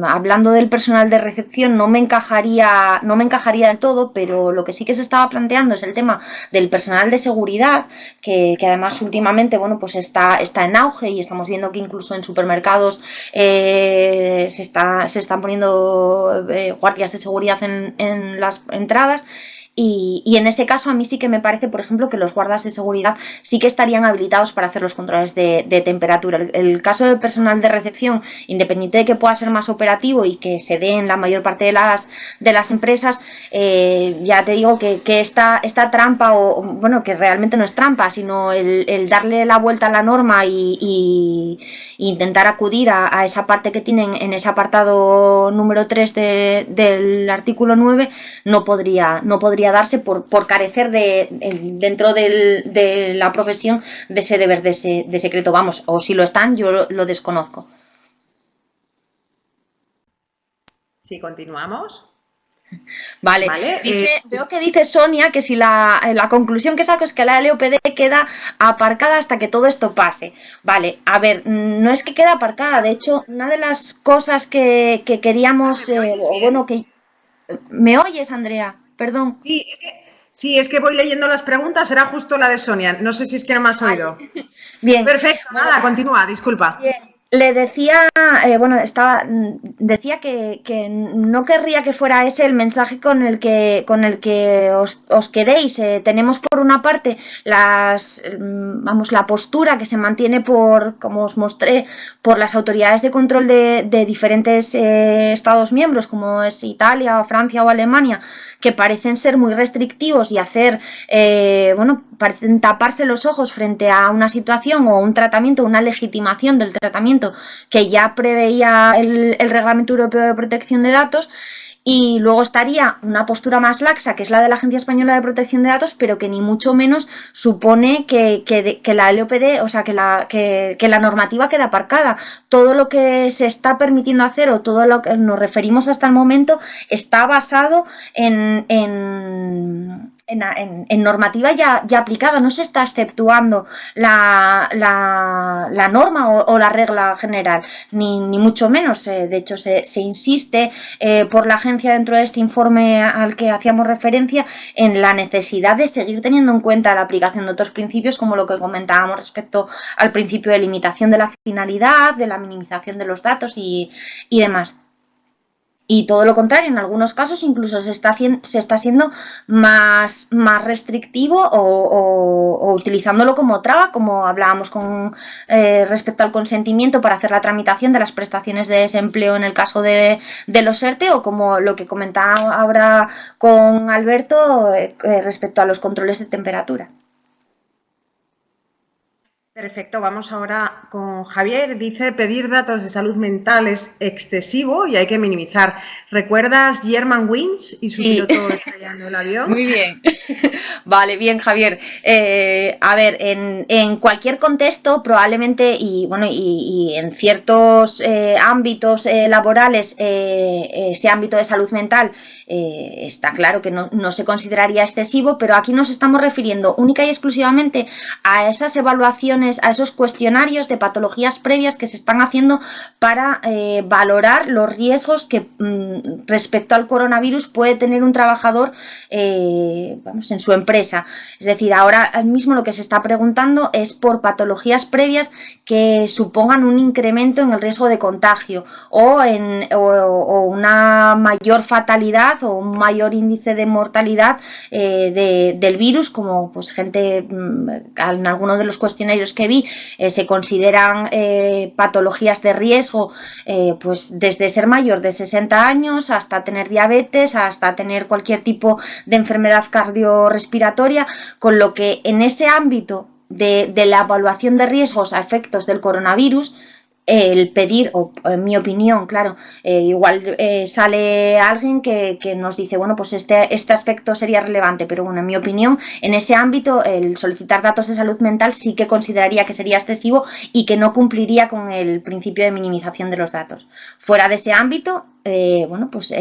hablando del personal de recepción, no me encajaría del todo, pero lo que sí que se estaba planteando es el tema del personal de seguridad, que además últimamente, bueno, pues está en auge y estamos viendo que incluso en supermercados se están poniendo guardias de seguridad en las entradas. Y en ese caso a mí sí que me parece, por ejemplo, que los guardas de seguridad sí que estarían habilitados para hacer los controles de temperatura. El caso del personal de recepción, independiente de que pueda ser más operativo y que se dé en la mayor parte de las empresas, ya te digo que esta trampa, o bueno, que realmente no es trampa, sino el darle la vuelta a la norma y intentar acudir a esa parte que tienen en ese apartado número 3 del artículo 9, no podría darse por carecer dentro de la profesión de ese deber de secreto, vamos, o si lo están, yo lo desconozco. Sí, continuamos. Vale. Veo que dice Sonia que si la conclusión que saco es que la LOPD queda aparcada hasta que todo esto pase. Vale, a ver, no es que quede aparcada, de hecho, una de las cosas que queríamos, bueno, que... ¿Me oyes, Andrea? Perdón. Sí, es que voy leyendo las preguntas, era justo la de Sonia, no sé si es que no me has oído. Bien. Perfecto, bueno, nada, continúa, disculpa. Bien. Le decía, bueno, decía que no querría que fuera ese el mensaje con el que os quedéis. Tenemos por una parte la postura que se mantiene como os mostré, por las autoridades de control de diferentes Estados miembros, como es Italia, Francia o Alemania, que parecen ser muy restrictivos y bueno, parecen taparse los ojos frente a una situación o un tratamiento, una legitimación del tratamiento que ya preveía el Reglamento Europeo de Protección de Datos. Y luego estaría una postura más laxa, que es la de la Agencia Española de Protección de Datos, pero que ni mucho menos supone que la LOPD, o sea, que la normativa queda aparcada. Todo lo que se está permitiendo hacer o todo lo que nos referimos hasta el momento está basado en normativa ya aplicada. No se está exceptuando la norma o la regla general, ni mucho menos. De hecho, se insiste por la agencia dentro de este informe al que hacíamos referencia en la necesidad de seguir teniendo en cuenta la aplicación de otros principios, como lo que comentábamos respecto al principio de limitación de la finalidad, de la minimización de los datos y demás. Y todo lo contrario, en algunos casos incluso se está siendo más restrictivo o utilizándolo como traba, como hablábamos respecto al consentimiento para hacer la tramitación de las prestaciones de desempleo en el caso de los ERTE, o como lo que comentaba ahora con Alberto respecto a los controles de temperatura. Perfecto, vamos ahora con Javier. Dice, pedir datos de salud mental es excesivo y hay que minimizar. ¿Recuerdas Germanwings y su piloto estrellando el avión? Muy bien. Vale, bien, Javier. A ver, en cualquier contexto probablemente y en ciertos ámbitos laborales, ese ámbito de salud mental está claro que no se consideraría excesivo, pero aquí nos estamos refiriendo única y exclusivamente a esas evaluaciones, a esos cuestionarios de patologías previas que se están haciendo para valorar los riesgos que respecto al coronavirus puede tener un trabajador en su empresa. Es decir, ahora mismo lo que se está preguntando es por patologías previas que supongan un incremento en el riesgo de contagio o una mayor fatalidad o un mayor índice de mortalidad del virus, como pues gente, en algunos de los cuestionarios que vi, se consideran patologías de riesgo pues desde ser mayor de 60 años hasta tener diabetes, hasta tener cualquier tipo de enfermedad cardiorrespiratoria, con lo que en ese ámbito de la evaluación de riesgos a efectos del coronavirus, el pedir, o en mi opinión, claro, igual sale alguien que nos dice, bueno, pues este aspecto sería relevante, pero bueno, en mi opinión, en ese ámbito, el solicitar datos de salud mental sí que consideraría que sería excesivo y que no cumpliría con el principio de minimización de los datos. Fuera de ese ámbito, bueno, pues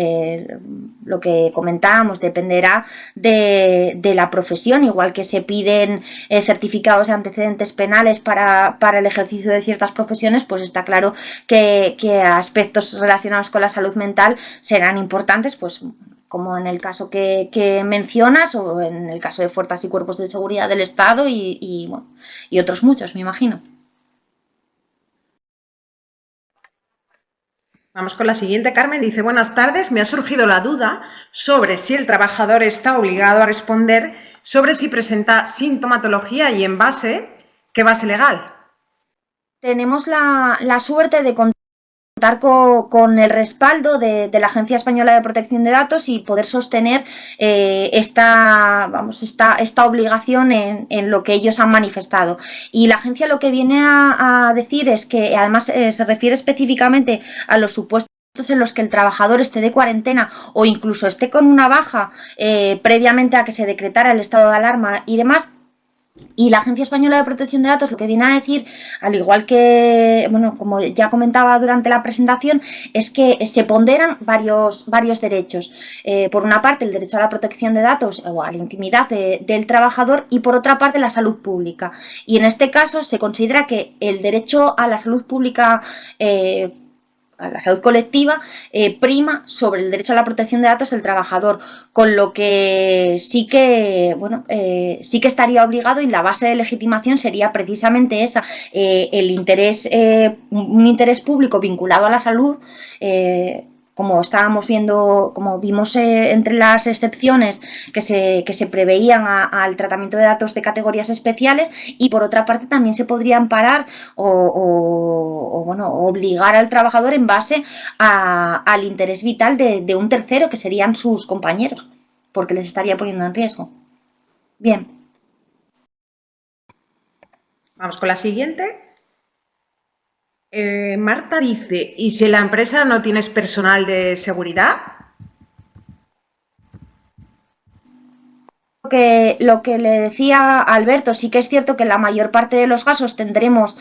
lo que comentábamos dependerá de la profesión, igual que se piden certificados de antecedentes penales para el ejercicio de ciertas profesiones, pues está claro que aspectos relacionados con la salud mental serán importantes, pues como en el caso que mencionas o en el caso de fuerzas y cuerpos de seguridad del Estado y otros muchos, me imagino. Vamos con la siguiente. Carmen dice, buenas tardes, me ha surgido la duda sobre si el trabajador está obligado a responder sobre si presenta sintomatología y en base, ¿qué base legal? Tenemos la suerte de contar con el respaldo de la Agencia Española de Protección de Datos y poder sostener esta obligación en lo que ellos han manifestado. Y la agencia lo que viene a decir es que, además, se refiere específicamente a los supuestos en los que el trabajador esté de cuarentena o incluso esté con una baja previamente a que se decretara el estado de alarma y demás. Y la Agencia Española de Protección de Datos lo que viene a decir, al igual que, bueno, como ya comentaba durante la presentación, es que se ponderan varios derechos. Por una parte, el derecho a la protección de datos o a la intimidad del trabajador y por otra parte, la salud pública. Y en este caso se considera que el derecho a la salud pública a la salud colectiva prima sobre el derecho a la protección de datos del trabajador, con lo que sí que sí que estaría obligado, y la base de legitimación sería precisamente esa, el interés un interés público vinculado a la salud, como estábamos viendo, como vimos entre las excepciones que se preveían al tratamiento de datos de categorías especiales, y por otra parte también se podría amparar o obligar al trabajador en base al interés vital de un tercero, que serían sus compañeros, porque les estaría poniendo en riesgo. Bien. Vamos con la siguiente. Marta dice, ¿y si la empresa no tienes personal de seguridad? lo que le decía Alberto, sí que es cierto que en la mayor parte de los casos tendremos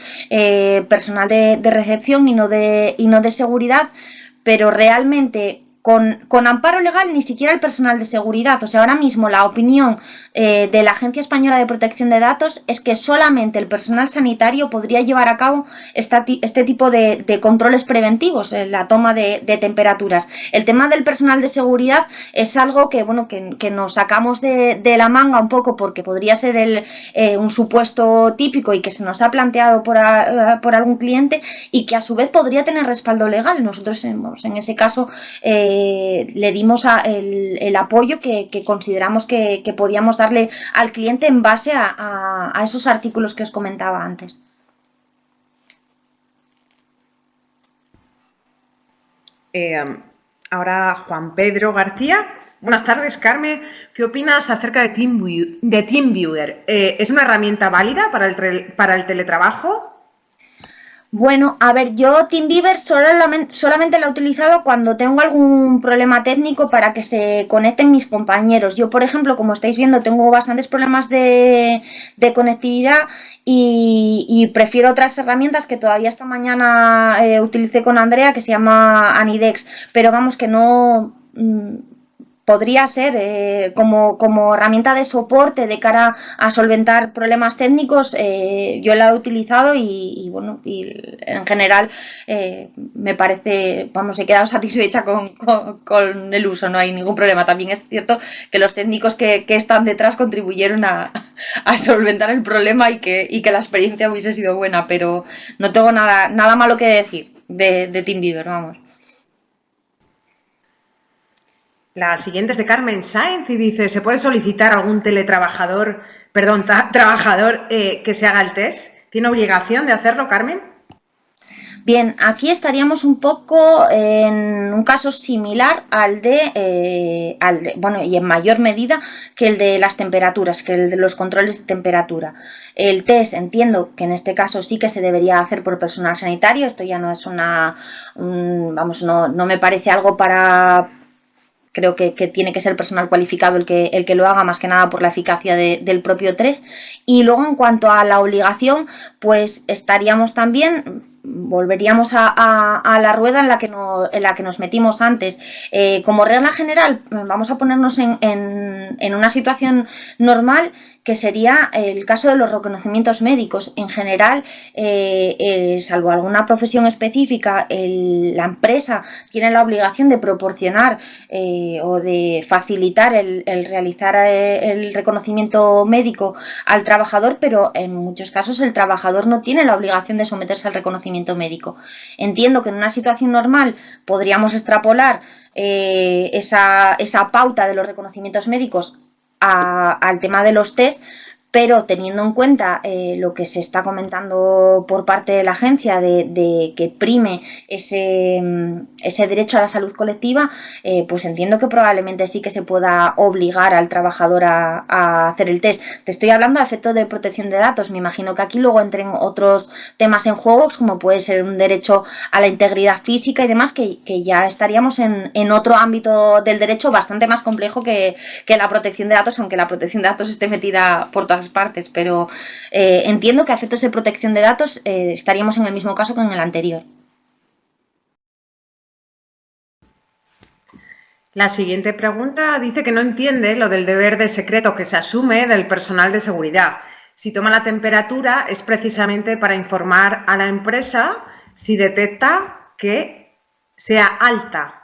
personal de recepción y no de seguridad, pero realmente con amparo legal ni siquiera el personal de seguridad. O sea, ahora mismo la opinión de la Agencia Española de Protección de Datos es que solamente el personal sanitario podría llevar a cabo este tipo de controles preventivos, la toma de temperaturas. El tema del personal de seguridad es algo que, bueno, que nos sacamos de la manga un poco porque podría ser un supuesto típico y que se nos ha planteado por algún cliente y que a su vez podría tener respaldo legal. Nosotros en ese caso le dimos el apoyo que consideramos que podíamos darle al cliente en base a esos artículos que os comentaba antes. Ahora Juan Pedro García. Buenas tardes, Carmen. ¿Qué opinas acerca de TeamViewer? ¿Es una herramienta válida para el teletrabajo? Bueno, a ver, yo TeamViewer solamente la he utilizado cuando tengo algún problema técnico para que se conecten mis compañeros. Yo, por ejemplo, como estáis viendo, tengo bastantes problemas de conectividad y prefiero otras herramientas que todavía esta mañana utilicé con Andrea, que se llama Anidex, pero vamos, que no... podría ser como herramienta de soporte de cara a solventar problemas técnicos. Yo la he utilizado y bueno, y en general me parece, vamos, he quedado satisfecha con el uso, no hay ningún problema. También es cierto que los técnicos que están detrás contribuyeron a solventar el problema y que la experiencia hubiese sido buena, pero no tengo nada malo que decir de TeamViewer, vamos. La siguiente es de Carmen Sáenz y dice, ¿se puede solicitar a algún trabajador que se haga el test? ¿Tiene obligación de hacerlo, Carmen? Bien, aquí estaríamos un poco en un caso similar bueno, y en mayor medida que el de las temperaturas, que el de los controles de temperatura. El test, entiendo que en este caso sí que se debería hacer por personal sanitario. Esto ya no es vamos, no me parece algo para... Creo que tiene que ser personal cualificado el que lo haga, más que nada por la eficacia del propio test. Y luego, en cuanto a la obligación, pues estaríamos también... volveríamos a la rueda en la que nos metimos antes. Como regla general, vamos a ponernos en una situación normal, que sería el caso de los reconocimientos médicos. En general, salvo alguna profesión específica, la empresa tiene la obligación de proporcionar o de facilitar el realizar el reconocimiento médico al trabajador, pero en muchos casos el trabajador no tiene la obligación de someterse al reconocimiento médico. Entiendo que en una situación normal podríamos extrapolar esa pauta de los reconocimientos médicos al tema de los test, pero teniendo en cuenta lo que se está comentando por parte de la agencia de que prime ese derecho a la salud colectiva, pues entiendo que probablemente sí que se pueda obligar al trabajador a hacer el test. Te estoy hablando a efecto de protección de datos. Me imagino que aquí luego entren otros temas en juego, como puede ser un derecho a la integridad física y demás, que ya estaríamos en otro ámbito del derecho bastante más complejo que la protección de datos, aunque la protección de datos esté metida por todas partes, pero entiendo que a efectos de protección de datos estaríamos en el mismo caso que en el anterior. La siguiente pregunta dice que no entiende lo del deber de secreto que se asume del personal de seguridad. Si toma la temperatura es precisamente para informar a la empresa si detecta que sea alta.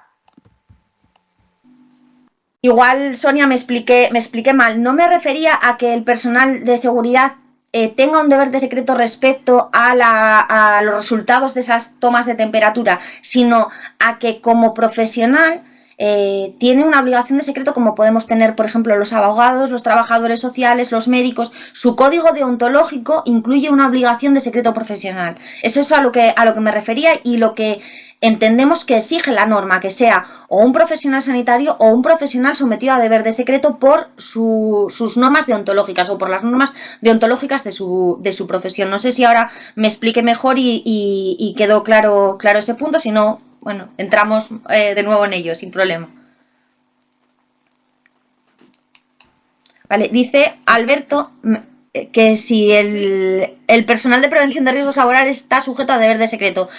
Igual, Sonia, me expliqué mal. No me refería a que el personal de seguridad tenga un deber de secreto respecto a los resultados de esas tomas de temperatura, sino a que como profesional tiene una obligación de secreto, como podemos tener, por ejemplo, los abogados, los trabajadores sociales, los médicos. Su código deontológico incluye una obligación de secreto profesional. Eso es a lo que me refería y lo que entendemos que exige la norma, que sea o un profesional sanitario o un profesional sometido a deber de secreto por sus normas deontológicas o por las normas deontológicas de su profesión. No sé si ahora me explique mejor y quedó claro ese punto. Si no, bueno, entramos de nuevo en ello sin problema. Vale, dice Alberto que si el personal de prevención de riesgos laborales está sujeto a deber de secreto.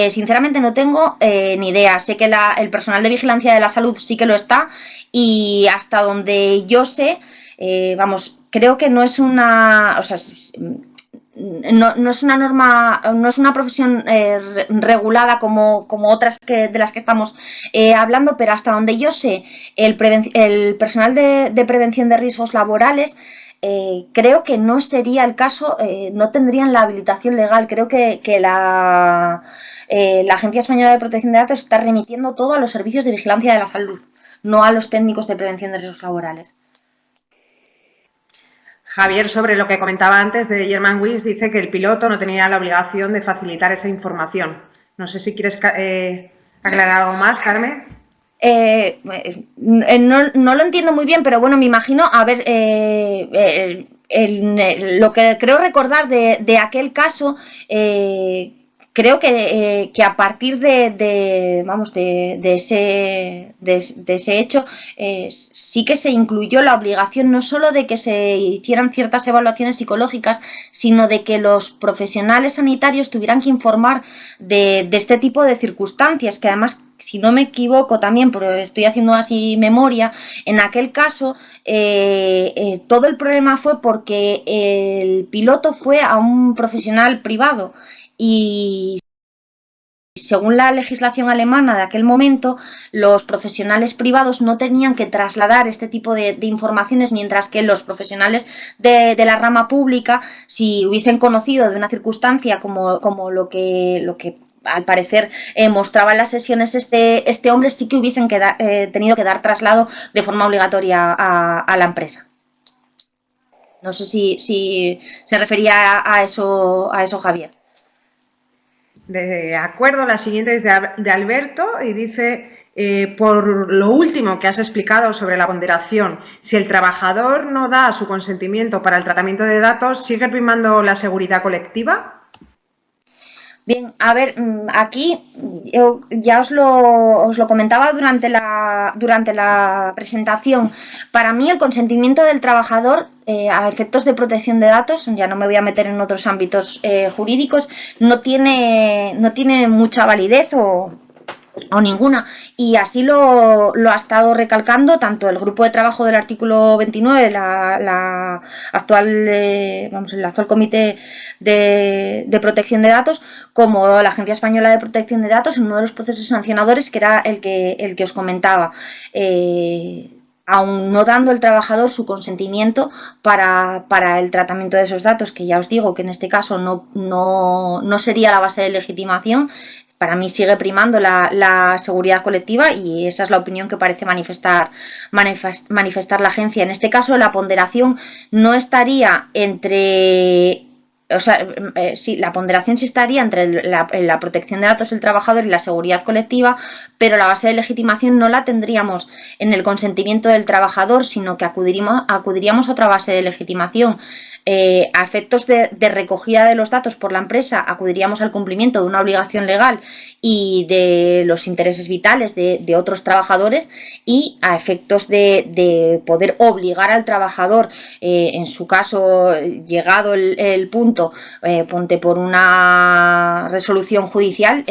Sinceramente no tengo ni idea. Sé que el personal de vigilancia de la salud sí que lo está y hasta donde yo sé, vamos, creo que no es una... O sea, no es una norma, no es una profesión regulada como otras de las que estamos hablando, pero hasta donde yo sé, el personal de prevención de riesgos laborales creo que no sería el caso, no tendrían la habilitación legal. Creo que la Agencia Española de Protección de Datos está remitiendo todo a los servicios de vigilancia de la salud, no a los técnicos de prevención de riesgos laborales. Javier, sobre lo que comentaba antes de Germanwings, dice que el piloto no tenía la obligación de facilitar esa información. No sé si quieres aclarar algo más, Carmen. No lo entiendo muy bien, pero bueno, me imagino, a ver, lo que creo recordar de aquel caso, creo que a partir vamos, de ese hecho, sí que se incluyó la obligación no solo de que se hicieran ciertas evaluaciones psicológicas, sino de que los profesionales sanitarios tuvieran que informar de este tipo de circunstancias, que además, si no me equivoco también, pero estoy haciendo así memoria, en aquel caso todo el problema fue porque el piloto fue a un profesional privado y según la legislación alemana de aquel momento, los profesionales privados no tenían que trasladar este tipo de informaciones, mientras que los profesionales de la rama pública, si hubiesen conocido de una circunstancia como lo que al parecer mostraba en las sesiones este hombre, sí que hubiesen tenido que dar traslado de forma obligatoria a la empresa. No sé si se refería a eso, Javier. De acuerdo, la siguiente es de Alberto y dice, por lo último que has explicado sobre la ponderación, si el trabajador no da su consentimiento para el tratamiento de datos, ¿sigue primando la seguridad colectiva? Bien, a ver, aquí yo ya os lo comentaba durante la presentación. Para mí el consentimiento del trabajador a efectos de protección de datos, ya no me voy a meter en otros ámbitos jurídicos, no tiene mucha validez o ninguna, y así lo ha estado recalcando tanto el grupo de trabajo del artículo 29, el actual comité de protección de datos, como la Agencia Española de Protección de Datos en uno de los procesos sancionadores, que era el que os comentaba. Aun no dando el trabajador su consentimiento para el tratamiento de esos datos, que ya os digo que en este caso no sería la base de legitimación. Para mí sigue primando la seguridad colectiva y esa es la opinión que parece manifestar la agencia. En este caso, la ponderación no estaría entre... O sea, sí, la ponderación sí estaría entre la protección de datos del trabajador y la seguridad colectiva, pero la base de legitimación no la tendríamos en el consentimiento del trabajador, sino que acudiríamos a otra base de legitimación. A efectos de recogida de los datos por la empresa, acudiríamos al cumplimiento de una obligación legal y de los intereses vitales de otros trabajadores, y a efectos de poder obligar al trabajador, en su caso, llegado el punto, ponte por una resolución judicial,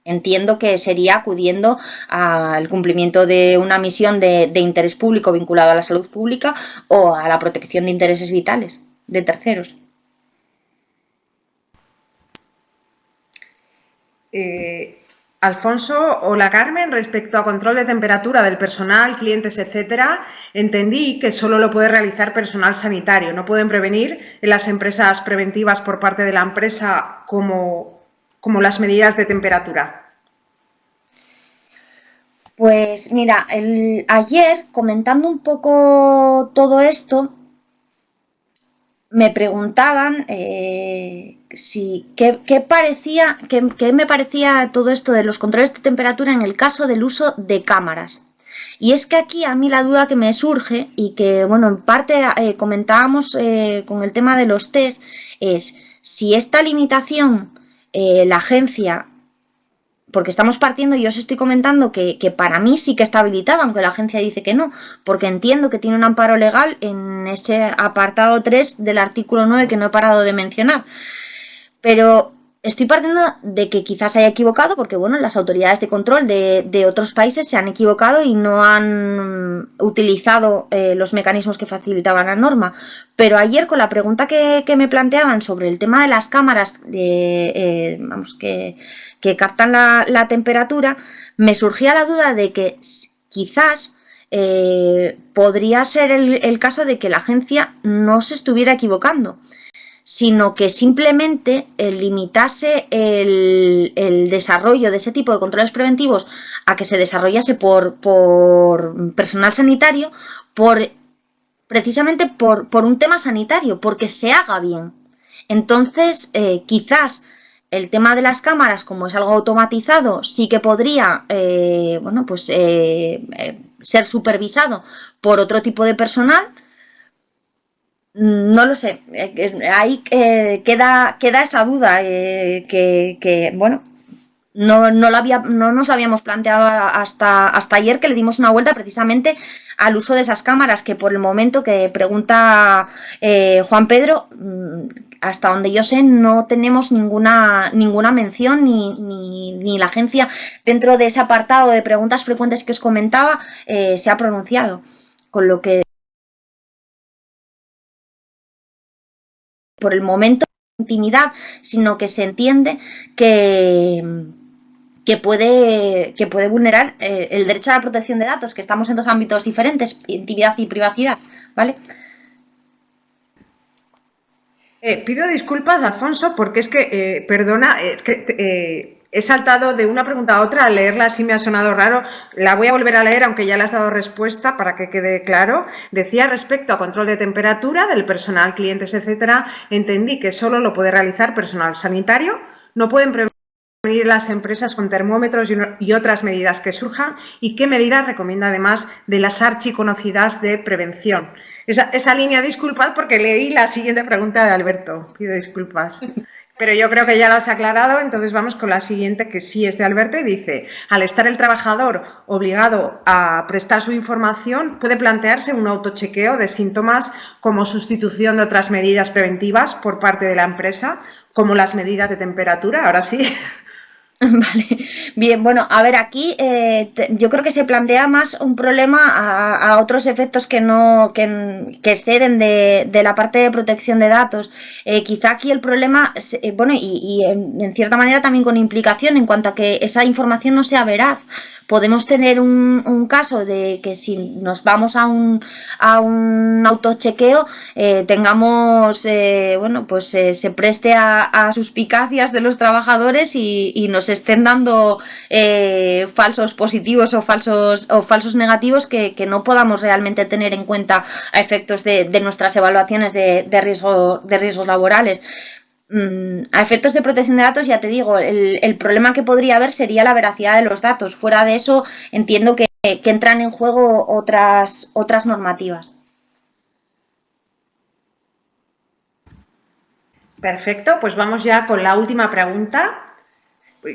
entiendo que sería acudiendo al cumplimiento de una misión de interés público vinculado a la salud pública o a la protección de intereses vitales de terceros. Alfonso, hola Carmen, respecto a control de temperatura del personal, clientes, etcétera, entendí que solo lo puede realizar personal sanitario. ¿No pueden prevenir en las empresas preventivas por parte de la empresa como las medidas de temperatura? Pues mira, ayer, comentando un poco todo esto, me preguntaban qué me parecía todo esto de los controles de temperatura en el caso del uso de cámaras. Y es que aquí a mí la duda que me surge, y que, bueno, en parte comentábamos con el tema de los test, es si esta limitación la agencia porque estamos partiendo, y yo os estoy comentando que para mí sí que está habilitado, aunque la agencia dice que no, porque entiendo que tiene un amparo legal en ese apartado 3 del artículo 9 que no he parado de mencionar. Pero estoy partiendo de que quizás se haya equivocado, porque bueno, las autoridades de control de otros países se han equivocado y no han utilizado los mecanismos que facilitaban la norma. Pero ayer, con la pregunta que me planteaban sobre el tema de las cámaras vamos, que captan la temperatura, me surgía la duda de que quizás podría ser el caso de que la agencia no se estuviera equivocando, sino que simplemente limitase el desarrollo de ese tipo de controles preventivos a que se desarrollase por personal sanitario, precisamente por un tema sanitario, porque se haga bien. Entonces, quizás el tema de las cámaras, como es algo automatizado, sí que podría bueno, pues, ser supervisado por otro tipo de personal. No lo sé, ahí queda esa duda bueno, no nos lo habíamos planteado hasta ayer, que le dimos una vuelta precisamente al uso de esas cámaras, que por el momento que pregunta Juan Pedro, hasta donde yo sé no tenemos ninguna mención ni la agencia dentro de ese apartado de preguntas frecuentes que os comentaba se ha pronunciado, con lo que por el momento intimidad, sino que se entiende que puede vulnerar el derecho a la protección de datos, que estamos en dos ámbitos diferentes, intimidad y privacidad, ¿vale? Pido disculpas, Alfonso, porque es que, perdona, es que he saltado de una pregunta a otra, al leerla así me ha sonado raro. La voy a volver a leer, aunque ya le has dado respuesta, para que quede claro. Decía, respecto a control de temperatura del personal, clientes, etcétera, entendí que solo lo puede realizar personal sanitario, no pueden prevenir las empresas con termómetros y otras medidas que surjan, y qué medidas recomienda además de las archiconocidas de prevención. Esa línea, disculpad, porque leí la siguiente pregunta de Alberto. Pido disculpas. Pero yo creo que ya lo has aclarado, entonces vamos con la siguiente, que sí es de Alberto, y dice, al estar el trabajador obligado a prestar su información, puede plantearse un autochequeo de síntomas como sustitución de otras medidas preventivas por parte de la empresa, como las medidas de temperatura. Ahora sí. Vale, bien, bueno, a ver, aquí yo creo que se plantea más un problema a otros efectos que no que exceden de la parte de protección de datos. Quizá aquí el problema, bueno, y en cierta manera también con implicación en cuanto a que esa información no sea veraz. Podemos tener un caso de que si nos vamos a un autochequeo tengamos, bueno, pues se preste a suspicacias de los trabajadores y nos estén dando falsos positivos o falsos negativos que no podamos realmente tener en cuenta a efectos de nuestras evaluaciones de riesgos laborales. A efectos de protección de datos, ya te digo, el problema que podría haber sería la veracidad de los datos. Fuera de eso, entiendo que entran en juego otras normativas. Perfecto, pues vamos ya con la última pregunta.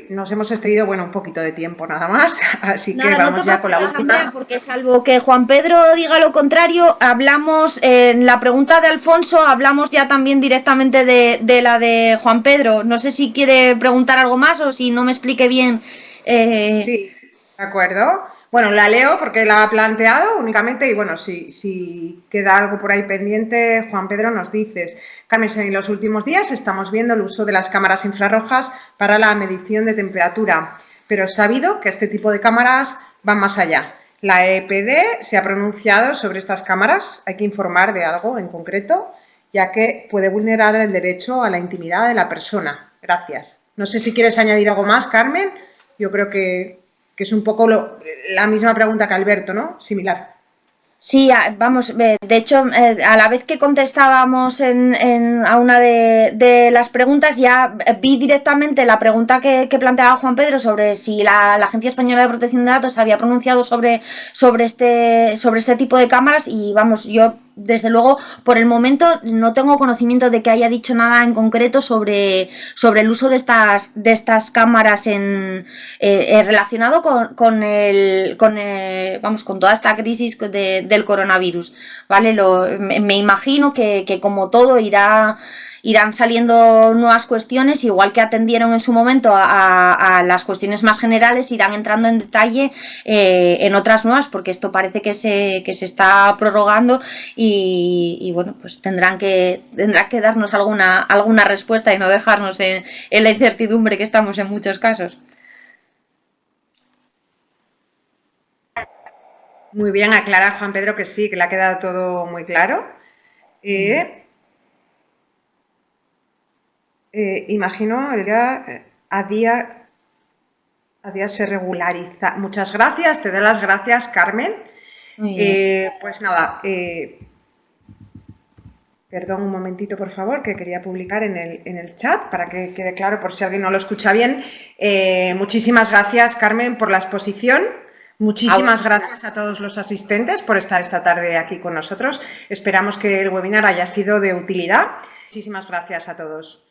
Nos hemos excedido, bueno, un poquito de tiempo nada más, así que vamos ya con la última. Andrea, porque salvo que Juan Pedro diga lo contrario, hablamos en la pregunta de Alfonso, hablamos ya también directamente de la de Juan Pedro. No sé si quiere preguntar algo más o si no me explique bien. Sí, de acuerdo. Bueno, la leo porque la ha planteado únicamente y bueno, si queda algo por ahí pendiente, Juan Pedro, nos dices. Carmen, en los últimos días estamos viendo el uso de las cámaras infrarrojas para la medición de temperatura, pero es sabido que este tipo de cámaras van más allá. La EPD se ha pronunciado sobre estas cámaras, hay que informar de algo en concreto, ya que puede vulnerar el derecho a la intimidad de la persona. Gracias. No sé si quieres añadir algo más, Carmen. Yo creo que es un poco la misma pregunta que Alberto, ¿no? Similar. Sí, vamos, de hecho, a la vez que contestábamos a una de las preguntas, ya vi directamente la pregunta que planteaba Juan Pedro sobre si la Agencia Española de Protección de Datos había pronunciado sobre este tipo de cámaras y, vamos, yo desde luego, por el momento no tengo conocimiento de que haya dicho nada en concreto sobre el uso de estas cámaras relacionado con toda esta crisis del coronavirus, ¿vale? Me imagino que como todo irán saliendo nuevas cuestiones, igual que atendieron en su momento a las cuestiones más generales, irán entrando en detalle en otras nuevas, porque esto parece que se está prorrogando y bueno, pues tendrán que darnos alguna respuesta y no dejarnos en la incertidumbre que estamos en muchos casos. Muy bien, aclara Juan Pedro que sí, que le ha quedado todo muy claro. Imagino el día a día se regulariza. Muchas gracias, te doy las gracias, Carmen. Pues nada, perdón un momentito, por favor, que quería publicar en el chat para que quede claro por si alguien no lo escucha bien. Muchísimas gracias, Carmen, por la exposición. Muchísimas gracias a todos los asistentes por estar esta tarde aquí con nosotros. Esperamos que el webinar haya sido de utilidad. Muchísimas gracias a todos.